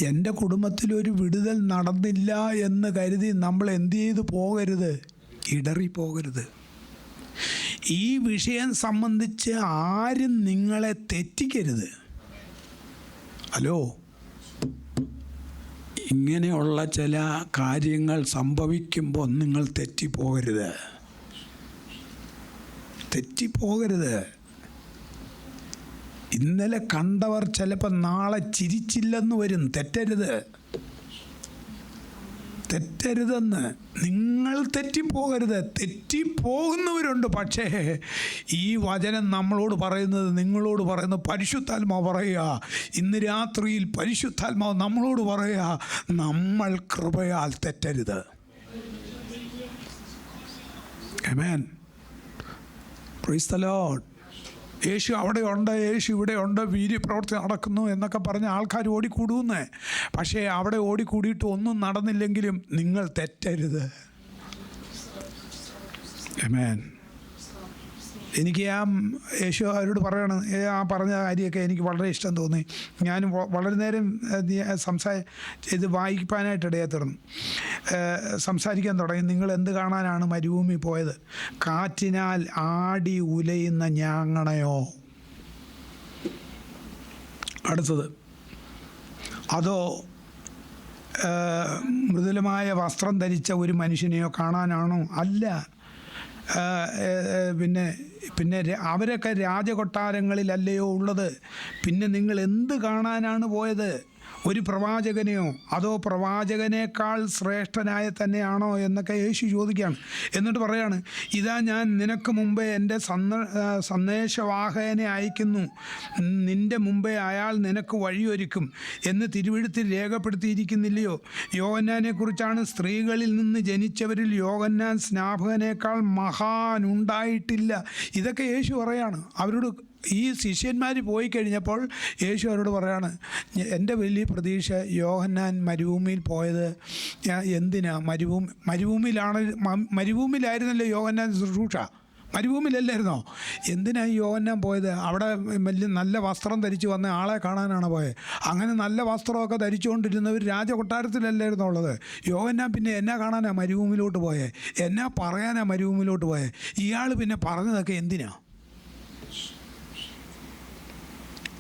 എൻ്റെ കുടുംബത്തിലൊരു വിടുതൽ നടന്നില്ല എന്ന് കരുതി നമ്മൾ എന്ത് ചെയ്തു പോകരുത്? ഇടറിപ്പോകരുത്. ഈ വിഷയം സംബന്ധിച്ച് ആരും നിങ്ങളെ തെറ്റിക്കരുത്. ഹലോ, ഇങ്ങനെയുള്ള ചില കാര്യങ്ങൾ സംഭവിക്കുമ്പോൾ നിങ്ങൾ തെറ്റിപ്പോകരുത്. ഇന്നലെ കണ്ടവർ ചിലപ്പോൾ നാളെ ചിരിച്ചില്ലെന്ന് വരും. തെറ്റരുതെന്ന് നിങ്ങൾ തെറ്റിപ്പോകരുത്. തെറ്റിപ്പോകുന്നവരുണ്ട്. പക്ഷേ ഈ വചനം നമ്മളോട് പറയുന്നത്, നിങ്ങളോട് പറയുന്നത്, പരിശുദ്ധാത്മാവ് പറയുക, ഇന്ന് രാത്രിയിൽ പരിശുദ്ധാത്മാവ് നമ്മളോട് പറയുക, നമ്മൾ കൃപയാൽ തെറ്റരുത്. Amen. Praise the lord. Yesu അവിടെ ഉണ്ട്, യേശു ഇവിടെ ഉണ്ട്, വീര്യപ്രവൃത്തി നടക്കുന്നു എന്നൊക്കെ പറഞ്ഞ് ആൾക്കാർ ഓടിക്കൂടുന്നേ. പക്ഷേ അവിടെ ഓടിക്കൂടിയിട്ട് ഒന്നും നടന്നില്ലെങ്കിലും നിങ്ങൾ തെറ്റരുത്. ആമേൻ. എനിക്ക് ആ യേശു അവരോട് പറയണം, ആ പറഞ്ഞ കാര്യമൊക്കെ എനിക്ക് വളരെ ഇഷ്ടം തോന്നി. ഞാൻ വളരെ നേരം ഇത് വായിക്കാനായിട്ട് ഇടയായി തീർന്നു. സംസാരിക്കാൻ തുടങ്ങി. നിങ്ങൾ എന്ത് കാണാനാണ് മരുഭൂമി പോയത്? കാറ്റിനാൽ ആടി ഉലയുന്ന ഞാങ്ങണയോ? അടുത്തത്, അതോ മൃദുലമായ വസ്ത്രം ധരിച്ച ഒരു മനുഷ്യനെയോ കാണാനാണോ? അല്ല. പിന്നെ അവരൊക്കെ രാജകൊട്ടാരങ്ങളിലല്ലയോ ഉള്ളത്? പിന്നെ നിങ്ങൾ എന്ത് കാണാനാണ് പോയത്? ഒരു പ്രവാചകനെയോ അതോ പ്രവാചകനേക്കാൾ ശ്രേഷ്ഠനായ തന്നെയാണോ എന്നൊക്കെ യേശു ചോദിക്കുകയാണ്. എന്നിട്ട് പറയാണ്, ഇതാ ഞാൻ നിനക്ക് മുമ്പേ എൻ്റെ സന്ദേശവാഹകനെ അയക്കുന്നു, നിൻ്റെ മുമ്പേ അയാൾ നിനക്ക് വഴിയൊരുക്കും എന്ന് തിരുവെഴുത്തിൽ രേഖപ്പെടുത്തിയിരിക്കുന്നില്ലയോ? യോഹന്നാനെക്കുറിച്ചാണ്, സ്ത്രീകളിൽ നിന്ന് ജനിച്ചവരിൽ യോഹന്നാൻ സ്നാപകനേക്കാൾ മഹാനുണ്ടായിട്ടില്ല. ഇതൊക്കെ യേശു പറയാണ് അവരോട്. ഈ ശിഷ്യന്മാർ പോയി കഴിഞ്ഞപ്പോൾ യേശു അവരോട് പറയാണ്, എൻ്റെ പ്രതീക്ഷ യോഹന്നാൻ മരുഭൂമിയിൽ പോയത് എന്തിനാ? മരുഭൂമിയിലായിരുന്നല്ലോ യോഹന്നാൻ ശുശ്രൂഷ. മരുഭൂമിയിലല്ലായിരുന്നോ? എന്തിനാണ് യോഹന്നാൻ പോയത്? അവിടെ വലിയ നല്ല വസ്ത്രം ധരിച്ച് വന്ന ആളെ കാണാനാണ് പോയത്. അങ്ങനെ നല്ല വസ്ത്രമൊക്കെ ധരിച്ചുകൊണ്ടിരുന്നവർ രാജകൊട്ടാരത്തിലല്ലായിരുന്നു ഉള്ളത്. യോഹന്നാൻ പിന്നെ എന്നാ കാണാനാണ് മരുഭൂമിയിലോട്ട് പോയത്? എന്നാ പറയാനാ മരുഭൂമിയിലോട്ട് പോയത്? ഇയാൾ പിന്നെ പറഞ്ഞതൊക്കെ എന്തിനാ?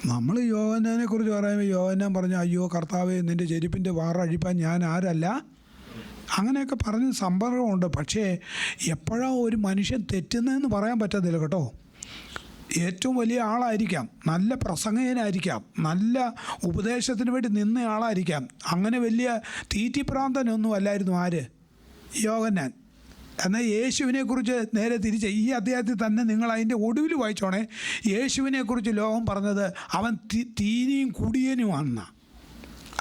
നമ്മൾ യോഹന്നാനെ കുറിച്ച് പറയുമ്പോൾ യോഹന്നാൻ പറഞ്ഞു, അയ്യോ കർത്താവേ, നിൻ്റെ ചെരുപ്പിൻ്റെ വാറഴിപ്പാൻ ഞാൻ ആരല്ല, അങ്ങനെയൊക്കെ പറഞ്ഞ സംഭവമുണ്ട്. പക്ഷേ എപ്പോഴാണ് ഒരു മനുഷ്യൻ തെറ്റുന്നതെന്ന് പറയാൻ പറ്റത്തില്ല കേട്ടോ. ഏറ്റവും വലിയ ആളായിരിക്കാം, നല്ല പ്രസംഗകനായിരിക്കാം, നല്ല ഉപദേശത്തിന് വേണ്ടി നിന്ന ആളായിരിക്കാം. അങ്ങനെ വലിയ തീറ്റിപ്രാന്തനൊന്നും അല്ലായിരുന്നു ആര്? യോഹന്നാൻ. എന്നാൽ യേശുവിനെക്കുറിച്ച് നേരെ തിരിച്ച് ഈ അധ്യായത്തിൽ തന്നെ നിങ്ങൾ അതിൻ്റെ ഒടുവിൽ വായിച്ചോണേ. യേശുവിനെക്കുറിച്ച് ലോകം പറഞ്ഞത് അവൻ തീനിയും കുടിയനുമാണെന്നാണ്.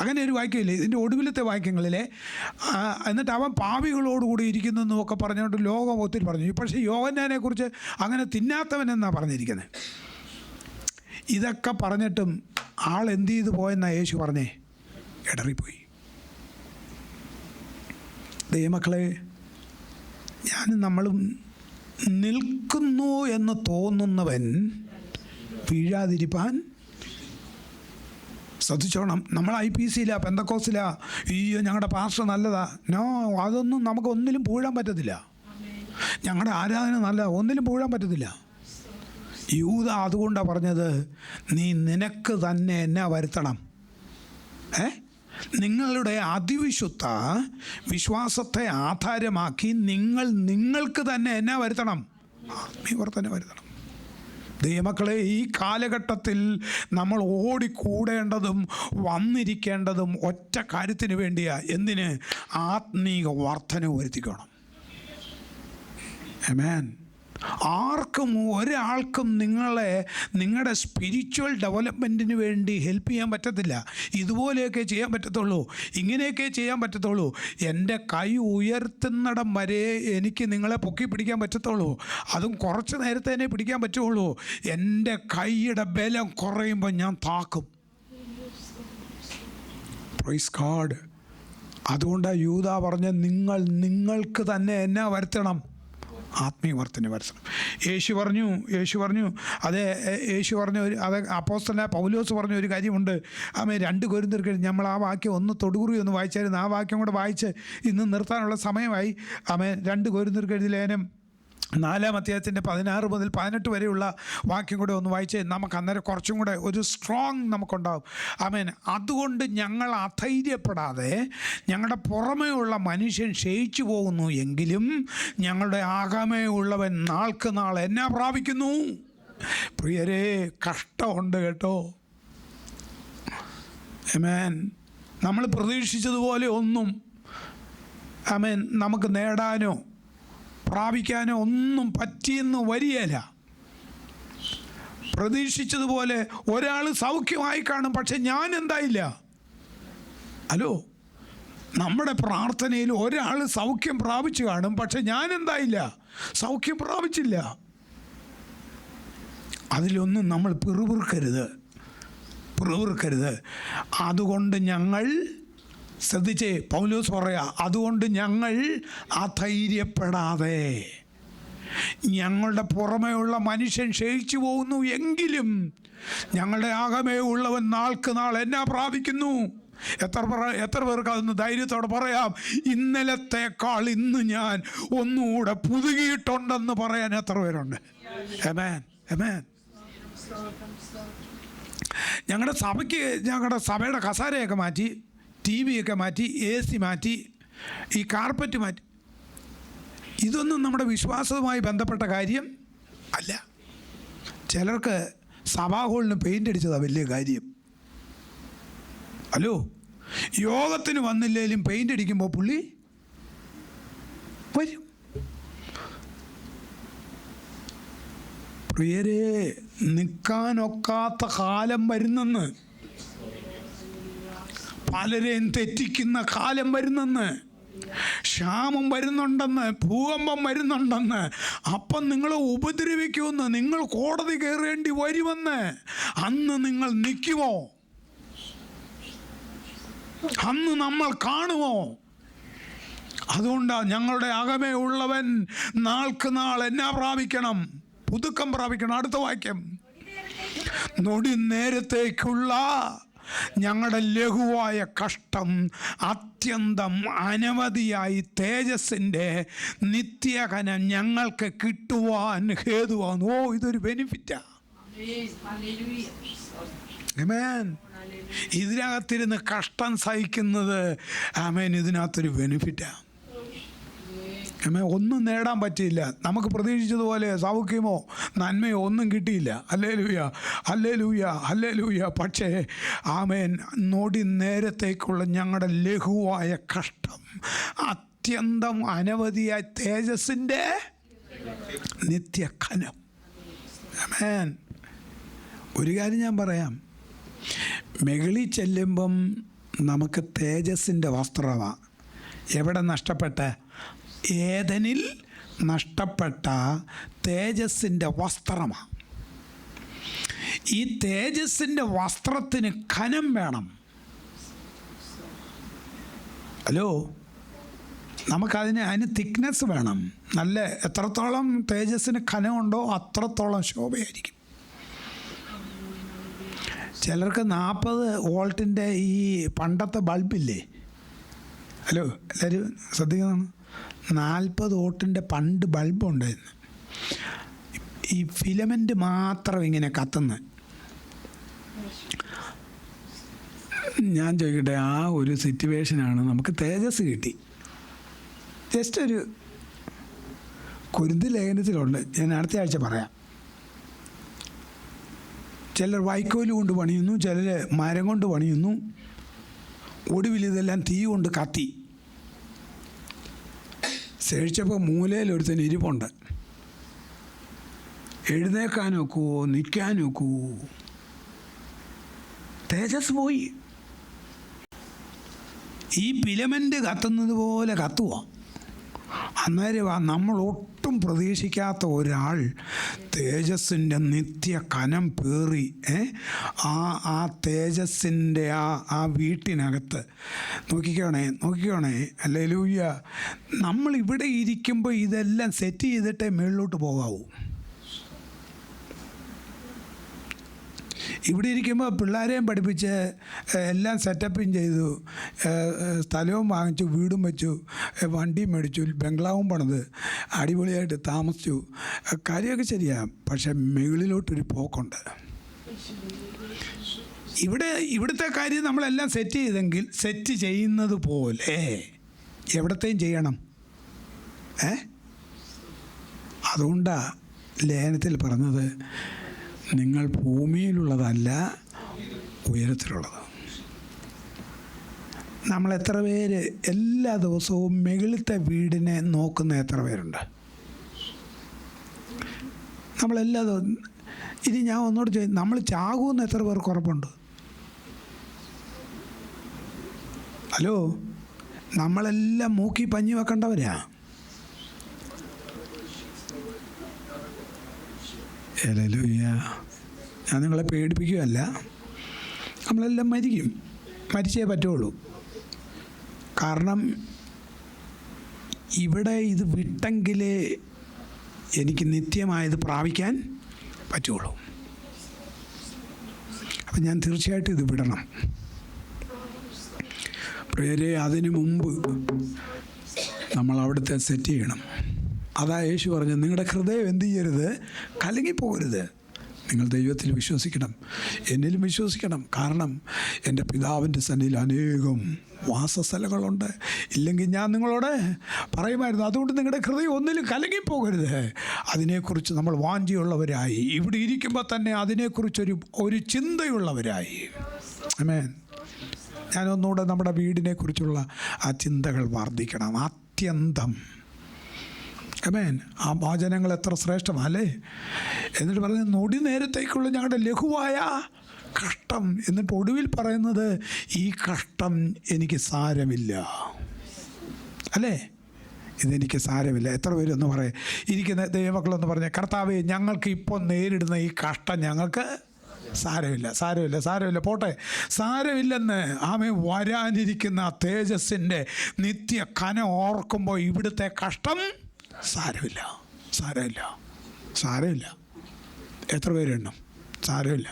അങ്ങനെ ഒരു വാക്യമില്ലേ ഇതിൻ്റെ ഒടുവിലത്തെ വാക്യങ്ങളിലെ? എന്നിട്ട് അവൻ പാപികളോടുകൂടി ഇരിക്കുന്നു എന്നൊക്കെ പറഞ്ഞുകൊണ്ട് ലോകം ഒത്തിരി പറഞ്ഞു. പക്ഷേ യോഹന്നാനെക്കുറിച്ച് അങ്ങനെ തിന്നാത്തവനെന്നാണ് പറഞ്ഞിരിക്കുന്നത്. ഇതൊക്കെ പറഞ്ഞിട്ടും ആൾ എന്ത് ചെയ്തു പോയെന്നാണ് യേശു പറഞ്ഞേ? ഇടറിപ്പോയി. ദൈവമക്കളെ, നമ്മളും നിൽക്കുന്നു എന്ന് തോന്നുന്നവൻ വീഴാതിരിപ്പാൻ ശ്രദ്ധിച്ചോണം. നമ്മൾ IPC-ലാ, പെന്തക്കോസിലാ, അയ്യോ ഞങ്ങളുടെ പാസ്റ്റർ നല്ലതാ. നോ, അതൊന്നും നമുക്ക് ഒന്നിലും പൂഴാൻ പറ്റത്തില്ല. ഞങ്ങളുടെ ആരാധന നല്ല, ഒന്നിലും പൂഴാൻ പറ്റത്തില്ല. യൂദ അതുകൊണ്ടാണ് പറഞ്ഞത്, നീ നിനക്ക് തന്നെ എന്നാ വരുത്തണം? നിങ്ങളുടെ അതിവിശുദ്ധ വിശ്വാസത്തെ ആധാരമാക്കി നിങ്ങൾക്ക് തന്നെ എന്നാ വരുത്തണം? ആത്മീയവർദ്ധന വരുത്തണം. ദൈവമക്കളെ, ഈ കാലഘട്ടത്തിൽ നമ്മൾ ഓടിക്കൂടേണ്ടതും വന്നിരിക്കേണ്ടതും ഒറ്റ കാര്യത്തിന് വേണ്ടിയാണ്. എന്തിന്? ആത്മീയ വർധന വരുത്തിക്കണം. ആമേൻ. ആർക്കും ഒരാൾക്കും നിങ്ങളുടെ സ്പിരിച്വൽ ഡെവലപ്മെൻറ്റിന് വേണ്ടി ഹെൽപ്പ് ചെയ്യാൻ പറ്റത്തില്ല. ഇതുപോലെയൊക്കെ ചെയ്യാൻ പറ്റത്തുള്ളൂ, ഇങ്ങനെയൊക്കെ ചെയ്യാൻ പറ്റത്തുള്ളൂ. എൻ്റെ കൈ ഉയർത്തുന്നിടം വരെ എനിക്ക് നിങ്ങളെ പൊക്കി പിടിക്കാൻ പറ്റത്തുള്ളൂ. അതും കുറച്ച് നേരത്തെ തന്നെ പിടിക്കാൻ പറ്റുള്ളൂ. എൻ്റെ കൈയുടെ ബലം കുറയുമ്പോൾ ഞാൻ താക്കും. Praise God. അതുകൊണ്ടാണ് യൂദാ പറഞ്ഞ, നിങ്ങൾക്ക് തന്നെ എന്നാ വരുത്തണം? ആത്മീയവർദ്ധന വരുത്തണം. യേശു പറഞ്ഞു അതെ, യേശു പറഞ്ഞ അപ്പോസ്തലനായ പൗലോസ് പറഞ്ഞ ഒരു കാര്യമുണ്ട്. 2 കൊരിന്ത്യർ നമ്മൾ ആ വാക്യം ഒന്ന് തൊടുകുറി ഒന്ന് വായിച്ചായിരുന്നു. ആ വാക്യം കൂടെ വായിച്ച് ഇന്ന് നിർത്താനുള്ള സമയമായി. 2 കൊരിന്ത്യർ ലേഖനം 4-ാം അധ്യായത്തിൻ്റെ 16 മുതൽ 18 വരെയുള്ള വാക്യം കൂടെ ഒന്ന് വായിച്ച് നമുക്ക് അന്നേരം കുറച്ചും കൂടെ ഒരു സ്ട്രോങ് നമുക്കുണ്ടാവും. ആമേൻ. അതുകൊണ്ട് ഞങ്ങൾ അധൈര്യപ്പെടാതെ, ഞങ്ങളുടെ പുറമേ ഉള്ള മനുഷ്യൻ ക്ഷയിച്ചു പോകുന്നു എങ്കിലും ഞങ്ങളുടെ ആകമേ ഉള്ളവൻ നാൾക്ക് നാൾ എന്നാ പ്രാപിക്കുന്നു? പ്രിയരെ, കഷ്ടമുണ്ട് കേട്ടോ. ആമേൻ. നമ്മൾ പ്രതീക്ഷിച്ചതുപോലെ ഒന്നും ആമേൻ നമുക്ക് നേടാനോ പ്രാപിക്കാനോ ഒന്നും പറ്റിയെന്ന് വരികയില്ല. പ്രതീക്ഷിച്ചതുപോലെ ഒരാൾ സൗഖ്യമായി കാണും, പക്ഷെ ഞാൻ എന്തായില്ല. ഹലോ, നമ്മുടെ പ്രാർത്ഥനയിൽ ഒരാൾ സൗഖ്യം പ്രാപിച്ചു കാണും, പക്ഷെ ഞാൻ എന്തായില്ല, സൗഖ്യം പ്രാപിച്ചില്ല. അതിലൊന്നും നമ്മൾ പിറുപിറുക്കരുത്. അതുകൊണ്ട് ഞങ്ങൾ, ശ്രദ്ധിച്ചേ, പൗലോസ് പറയാ, അതുകൊണ്ട് ഞങ്ങൾ അധൈര്യപ്പെടാതെ, ഞങ്ങളുടെ പുറമേ ഉള്ള മനുഷ്യൻ ക്ഷയിച്ചു പോകുന്നു എങ്കിലും ഞങ്ങളുടെ ആകമേ ഉള്ളവൻ നാൾക്ക് നാൾ എന്നാ പ്രാപിക്കുന്നു? എത്ര പേർക്ക് അതൊന്ന് ധൈര്യത്തോടെ പറയാം? ഇന്നലത്തേക്കാൾ ഇന്ന് ഞാൻ ഒന്നുകൂടെ പുതുകിയിട്ടുണ്ടെന്ന് പറയാൻ എത്ര പേരുണ്ട്? ആമേൻ, ആമേൻ. ഞങ്ങളുടെ സഭയുടെ കസാരയൊക്കെ മാറ്റി, TV ഒക്കെ മാറ്റി, AC മാറ്റി, ഈ കാർപ്പറ്റ് മാറ്റി. ഇതൊന്നും നമ്മുടെ വിശ്വാസവുമായി ബന്ധപ്പെട്ട കാര്യം അല്ല. ചിലർക്ക് സഭാ ഹോളിന് പെയിൻ്റ് അടിച്ചതാണ് വലിയ കാര്യം. ഹലോ, യോഗത്തിന് വന്നില്ലെങ്കിലും പെയിൻ്റ് അടിക്കുമ്പോൾ പുള്ളി വരും. പ്രിയരെ, നിൽക്കാനൊക്കാത്ത കാലം വരുന്നെന്ന്, പലരെയും തെറ്റിക്കുന്ന കാലം വരുന്നെന്ന്, ക്ഷാമം വരുന്നുണ്ടെന്ന്, ഭൂകമ്പം വരുന്നുണ്ടെന്ന്, അപ്പം നിങ്ങളെ ഉപദ്രവിക്കുമെന്ന്, നിങ്ങൾ കോടതി കയറേണ്ടി വരുമെന്ന്. അന്ന് നിങ്ങൾ നിൽക്കുമോ? അന്ന് നമ്മൾ കാണുമോ? അതുകൊണ്ടാണ് ഞങ്ങളുടെ അകമേ ഉള്ളവൻ നാൾക്ക് നാൾ എന്നാ പ്രാപിക്കണം? പുതുക്കം പ്രാപിക്കണം. അടുത്ത വാക്യം, നൊടി നേരത്തേക്കുള്ള ഞങ്ങളുടെ ലഘുവായ കഷ്ടം അത്യന്തം അനവധിയായി തേജസ്സിൻ്റെ നിത്യകനം ഞങ്ങൾക്ക് കിട്ടുവാൻ ഹേതുവാണ്. ഓ, ഇതൊരു ബെനിഫിറ്റാ. ആമേൻ. ഇതിനകത്തിരുന്ന് കഷ്ടം സഹിക്കുന്നത്, ആമേൻ, ഇതിനകത്തൊരു ബെനിഫിറ്റാ. ആമേൻ. ഒന്നും നേടാൻ പറ്റിയില്ല, നമുക്ക് പ്രതീക്ഷിച്ചതുപോലെ സൗഖ്യമോ നന്മയോ ഒന്നും കിട്ടിയില്ല. Hallelujah, hallelujah, hallelujah. പക്ഷേ ആമേൻ, നൊടി നേരത്തേക്കുള്ള ഞങ്ങളുടെ ലഘുവായ കഷ്ടം അത്യന്തം അനവധിയായ തേജസ്സിൻ്റെ നിത്യഖനം. ആമേൻ. ഒരു കാര്യം ഞാൻ പറയാം, മുകളിൽ ചെല്ലുമ്പം നമുക്ക് തേജസ്സിൻ്റെ വസ്ത്രമാണ്. എവിടെ നഷ്ടപ്പെട്ട? ഏദനിൽ നഷ്ടപ്പെട്ട തേജസ്സിൻ്റെ വസ്ത്രമാണ്. ഈ തേജസ്സിൻ്റെ വസ്ത്രത്തിന് ഖനം വേണം. ഹലോ, അതിന് തിക്നെസ് വേണം. നല്ല എത്രത്തോളം തേജസ്സിന് ഖനമുണ്ടോ അത്രത്തോളം ശോഭയായിരിക്കും. ചിലർക്ക് 40 വോൾട്ടിൻ്റെ ഈ പണ്ടത്തെ ബൾബില്ലേ? ഹലോ, എല്ലാവരും ശ്രദ്ധിക്കുന്നതാണ്. 40 വോൾട്ടിൻ്റെ പണ്ട് ബൾബ് ഉണ്ടായിരുന്നു. ഈ ഫിലമെൻ്റ് മാത്രം ഇങ്ങനെ കത്തുന്നത്. ഞാൻ ചോദിക്കട്ടെ, ആ ഒരു സിറ്റുവേഷനാണ് നമുക്ക് തേജസ് കിട്ടി. ജസ്റ്റ് ഒരു കുരുന്ത് ലേഖനത്തിലുണ്ട്, ഞാൻ അടുത്ത ആഴ്ച പറയാം. ചിലർ വൈക്കോല് കൊണ്ട് പണിയുന്നു, ചിലർ മരം കൊണ്ട് പണിയുന്നു. ഒടുവിൽ ഇതെല്ലാം തീ കൊണ്ട് കത്തി. ശേഷിച്ചപ്പോൾ മൂലയിൽ ഒരുത്തൻ ഇരിപ്പുണ്ട്. എഴുന്നേക്കാൻ നോക്കുവോ, നിൽക്കാൻ നോക്കുവോ, തേജസ് പോയി. ഈ ഫിലമെൻ്റ് കത്തുന്നത് പോലെ കത്തുക. അന്നേരം നമ്മൾ ഒട്ടും പ്രതീക്ഷിക്കാത്ത ഒരാൾ തേജസ്സിൻ്റെ നിത്യ കനം പേറി ആ തേജസ്സിൻ്റെ ആ വീട്ടിനകത്ത് നോക്കിക്കോണേ. ഹല്ലേലൂയ. നമ്മൾ ഇവിടെ ഇരിക്കുമ്പോൾ ഇതെല്ലാം സെറ്റ് ചെയ്തിട്ടേ മുകളിലോട്ട് പോകാവൂ. ഇവിടെ ഇരിക്കുമ്പോൾ പിള്ളേരെയും പഠിപ്പിച്ച് എല്ലാം സെറ്റപ്പും ചെയ്തു, സ്ഥലവും വാങ്ങിച്ചു, വീടും വെച്ചു, വണ്ടിയും മേടിച്ചു, ബംഗ്ലാവും പണിത് അടിപൊളിയായിട്ട് താമസിച്ചു. കാര്യമൊക്കെ ശരിയാണ്. പക്ഷെ മുകളിലോട്ടൊരു പോക്കുണ്ട്. ഇവിടുത്തെ കാര്യം നമ്മളെല്ലാം സെറ്റ് ചെയ്തെങ്കിൽ സെറ്റ് ചെയ്യുന്നത് പോലെ എവിടത്തെയും ചെയ്യണം. അതുകൊണ്ടാണ് ലേഖനത്തിൽ പറഞ്ഞത്, നിങ്ങൾ ഭൂമിയിലുള്ളതല്ല ഉയരത്തിലുള്ളത്. നമ്മൾ എത്ര പേര് എല്ലാ ദിവസവും മുകളിലത്തെ വീടിനെ നോക്കുന്ന എത്ര പേരുണ്ട്? നമ്മളെല്ലാ ദിവസവും. ഇനി ഞാൻ ഒന്നുകൂടെ ചോദിച്ചു, നമ്മൾ ചാകുമെന്ന് എത്ര പേർക്ക് ഉറപ്പുണ്ട്? ഹലോ, നമ്മളെല്ലാം മൂക്കി പഞ്ഞി വെക്കേണ്ടവരാ. ഹല്ലേലൂയ. ഞാൻ നിങ്ങളെ പേടിപ്പിക്കുകയല്ല. നമ്മളെല്ലാം മരിക്കും, മരിച്ചേ പറ്റുള്ളൂ. കാരണം ഇവിടെ ഇത് വിട്ടെങ്കിലേ എനിക്ക് നിത്യമായത് പ്രാപിക്കാൻ പറ്റുള്ളൂ. അപ്പം ഞാൻ തീർച്ചയായിട്ടും ഇത് വിടണം. പ്രിയരെ, അതിനു മുമ്പ് നമ്മൾ അവിടുത്തെ സെറ്റ് ചെയ്യണം. അതാ യേശു പറഞ്ഞു, നിങ്ങളുടെ ഹൃദയം എന്ത് ചെയ്യരുത്? കലങ്ങിപ്പോകരുത്. നിങ്ങൾ ദൈവത്തിൽ വിശ്വസിക്കണം, എന്നിലും വിശ്വസിക്കണം. കാരണം എൻ്റെ പിതാവിൻ്റെ സന്നിധിയിൽ അനേകം വാസസ്ഥലങ്ങളുണ്ട്. ഇല്ലെങ്കിൽ ഞാൻ നിങ്ങളോട് പറയുമായിരുന്നു. അതുകൊണ്ട് നിങ്ങളുടെ ഹൃദയം ഒന്നിലും കലങ്ങിപ്പോകരുത്. അതിനെക്കുറിച്ച് നമ്മൾ വാഞ്ചിയുള്ളവരായി ഇവിടെ ഇരിക്കുമ്പോൾ തന്നെ അതിനെക്കുറിച്ചൊരു ചിന്തയുള്ളവരായി. ആമേൻ. ഞാനൊന്നുകൂടെ നമ്മുടെ വീടിനെക്കുറിച്ചുള്ള ആ ചിന്തകൾ വർദ്ധിക്കണം. അത്യന്തം. ആമേൻ. ആ വാചനങ്ങൾ എത്ര ശ്രേഷ്ഠമല്ലേ. എന്നിട്ട് പറയുന്നത്, നൊടി നേരത്തേക്കുള്ള ഞങ്ങളുടെ ലഘുവായ കഷ്ടം. എന്നിട്ട് ഒടുവിൽ പറയുന്നത്, ഈ കഷ്ടം എനിക്ക് സാരമില്ല. അല്ലേ? ഇതെനിക്ക് സാരമില്ല. എത്ര പേരൊന്ന് പറയും, ഇരിക്കുന്ന ദൈവമക്കളൊന്ന് പറഞ്ഞ, കർത്താവേ, ഞങ്ങൾക്ക് ഇപ്പോൾ നേരിടുന്ന ഈ കഷ്ടം ഞങ്ങൾക്ക് സാരമില്ല പോട്ടെ, സാരമില്ലെന്ന്. ആമേ, വരാനിരിക്കുന്ന തേജസ്സിൻ്റെ നിത്യ കനം ഓർക്കുമ്പോൾ ഇവിടുത്തെ കഷ്ടം സാരമില്ല. എത്ര പേരെണ്ണം? സാരമില്ല.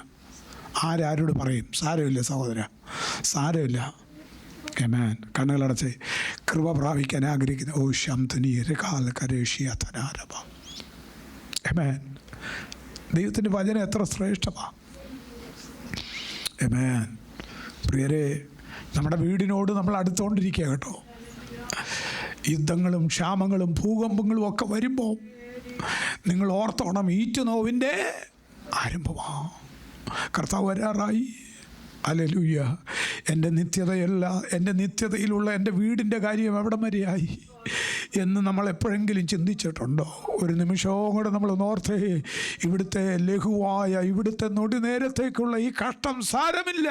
ആരോട് പറയും? സാരമില്ല സഹോദര, സാരമില്ല. ആമേൻ. കണ്ണുകളടച്ച് കൃപ പ്രാപിക്കാൻ ആഗ്രഹിക്കുന്ന ഓ ശംതനീരകാലകരേഷിയാതനാരഭ. ആമേൻ. ദൈവത്തിൻ്റെ വചനം എത്ര ശ്രേഷ്ഠമാണ്. ആമേൻ. പ്രിയരെ, നമ്മുടെ വീടിനോട് നമ്മൾ അടുത്തുകൊണ്ടിരിക്കുക കേട്ടോ. യുദ്ധങ്ങളും ക്ഷാമങ്ങളും ഭൂകമ്പങ്ങളും ഒക്കെ വരുമ്പോൾ നിങ്ങൾ ഓർത്തോണം, ഈറ്റുനോവിൻ്റെ ആരംഭമാണ്. കർത്താവ് വരാറായി. ഹല്ലേലൂയ. എൻ്റെ നിത്യതയിലുള്ള എൻ്റെ വീടിൻ്റെ കാര്യം എവിടം വരെയായി എന്ന് നമ്മൾ എപ്പോഴെങ്കിലും ചിന്തിച്ചിട്ടുണ്ടോ? ഒരു നിമിഷവും കൂടെ നമ്മൾ ഓർത്തേ, ഇവിടുത്തെ ലഘുവായ, ഇവിടുത്തെ നൊടി നേരത്തേക്കുള്ള ഈ കഷ്ടം സാരമില്ല.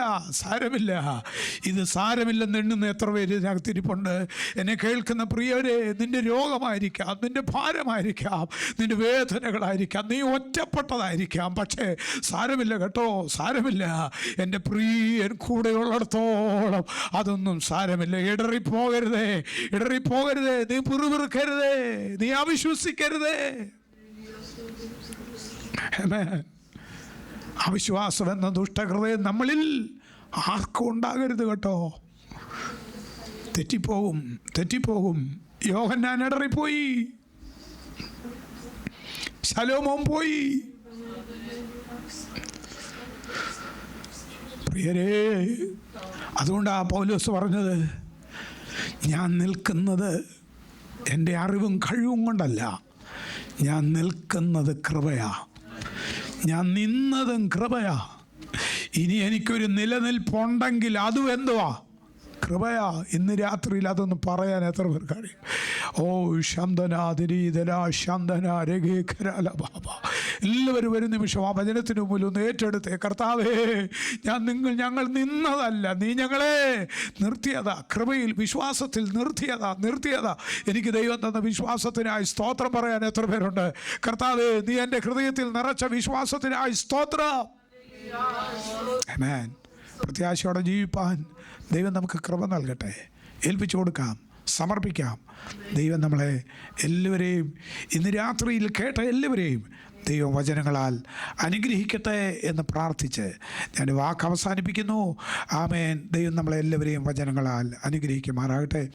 ഇത് സാരമില്ലെന്ന് എണ്ണുന്ന എത്ര പേര് ഇതിനകത്തിരിപ്പുണ്ട്? എന്നെ കേൾക്കുന്ന പ്രിയരെ, നിൻ്റെ രോഗമായിരിക്കാം, നിൻ്റെ ഭാരമായിരിക്കാം, നിൻ്റെ വേദനകളായിരിക്കാം, നീ ഒറ്റപ്പെട്ടതായിരിക്കാം. പക്ഷേ സാരമില്ല കേട്ടോ, സാരമില്ല. എൻ്റെ പ്രിയൻ കൂടെയുള്ളിടത്തോളം അതൊന്നും സാരമില്ല. ഇടറിപ്പോകരുതേ, നീ പിറുപിറുക്കരുതേ, നീ അവിശ്വസിക്കരുതേ. അവിശ്വാസം എന്ന ദുഷ്ടഹൃദയം നമ്മളിൽ ആർക്കും ഉണ്ടാകരുത് കേട്ടോ. തെറ്റിപ്പോകും. യോഹന്നാൻ ഇടറിപ്പോയി, ശലോമോൻ പോയി. പ്രിയരേ, അതുകൊണ്ടാണ് പൗലോസ് പറഞ്ഞത്, ഞാൻ നിൽക്കുന്നത് എൻ്റെ അറിവും കഴിവും കൊണ്ടല്ല, ഞാൻ നിൽക്കുന്നത് കൃപയാ, ഞാൻ നിന്നതും കൃപയാ. ഇനി എനിക്കൊരു നിലനിൽപ്പുണ്ടെങ്കിൽ അതും എന്തുവാ? കൃപയാ. ഇന്ന് രാത്രിയിൽ അതൊന്ന് പറയാൻ എത്ര പേർ കഴിയും? ഓ എല്ലാവരും ഒരു നിമിഷം ആ വചനത്തിന് മുമ്പിൽ ഒന്ന് ഏറ്റെടുത്തേ. കർത്താവേ, ഞങ്ങൾ നിന്നതല്ല, നീ ഞങ്ങളെ നിർത്തിയതാ. കൃപയിൽ വിശ്വാസത്തിൽ നിർത്തിയതാ. എനിക്ക് ദൈവം തന്ന വിശ്വാസത്തിനായി സ്തോത്രം പറയാൻ എത്ര പേരുണ്ട്? കർത്താവേ, നീ എൻ്റെ ഹൃദയത്തിൽ നിറച്ച വിശ്വാസത്തിനായി സ്തോത്രം. ആമേൻ. പ്രത്യാശയോടെ ജീവിപ്പാൻ ദൈവം നമുക്ക് കൃപ നൽകട്ടെ. ഏൽപ്പിച്ചു കൊടുക്കാം, സമർപ്പിക്കാം. ദൈവം നമ്മളെ എല്ലാവരെയും, ഇന്ന് രാത്രിയിൽ കേട്ട എല്ലാവരെയും ദൈവം വചനങ്ങളാൽ അനുഗ്രഹിക്കട്ടെ എന്ന് പ്രാർത്ഥിച്ച് ഞാൻ വാക്ക് അവസാനിപ്പിക്കുന്നു. ആമേൻ. ദൈവം നമ്മളെ എല്ലാവരെയും വചനങ്ങളാൽ അനുഗ്രഹിക്കുമാറാകട്ടെ.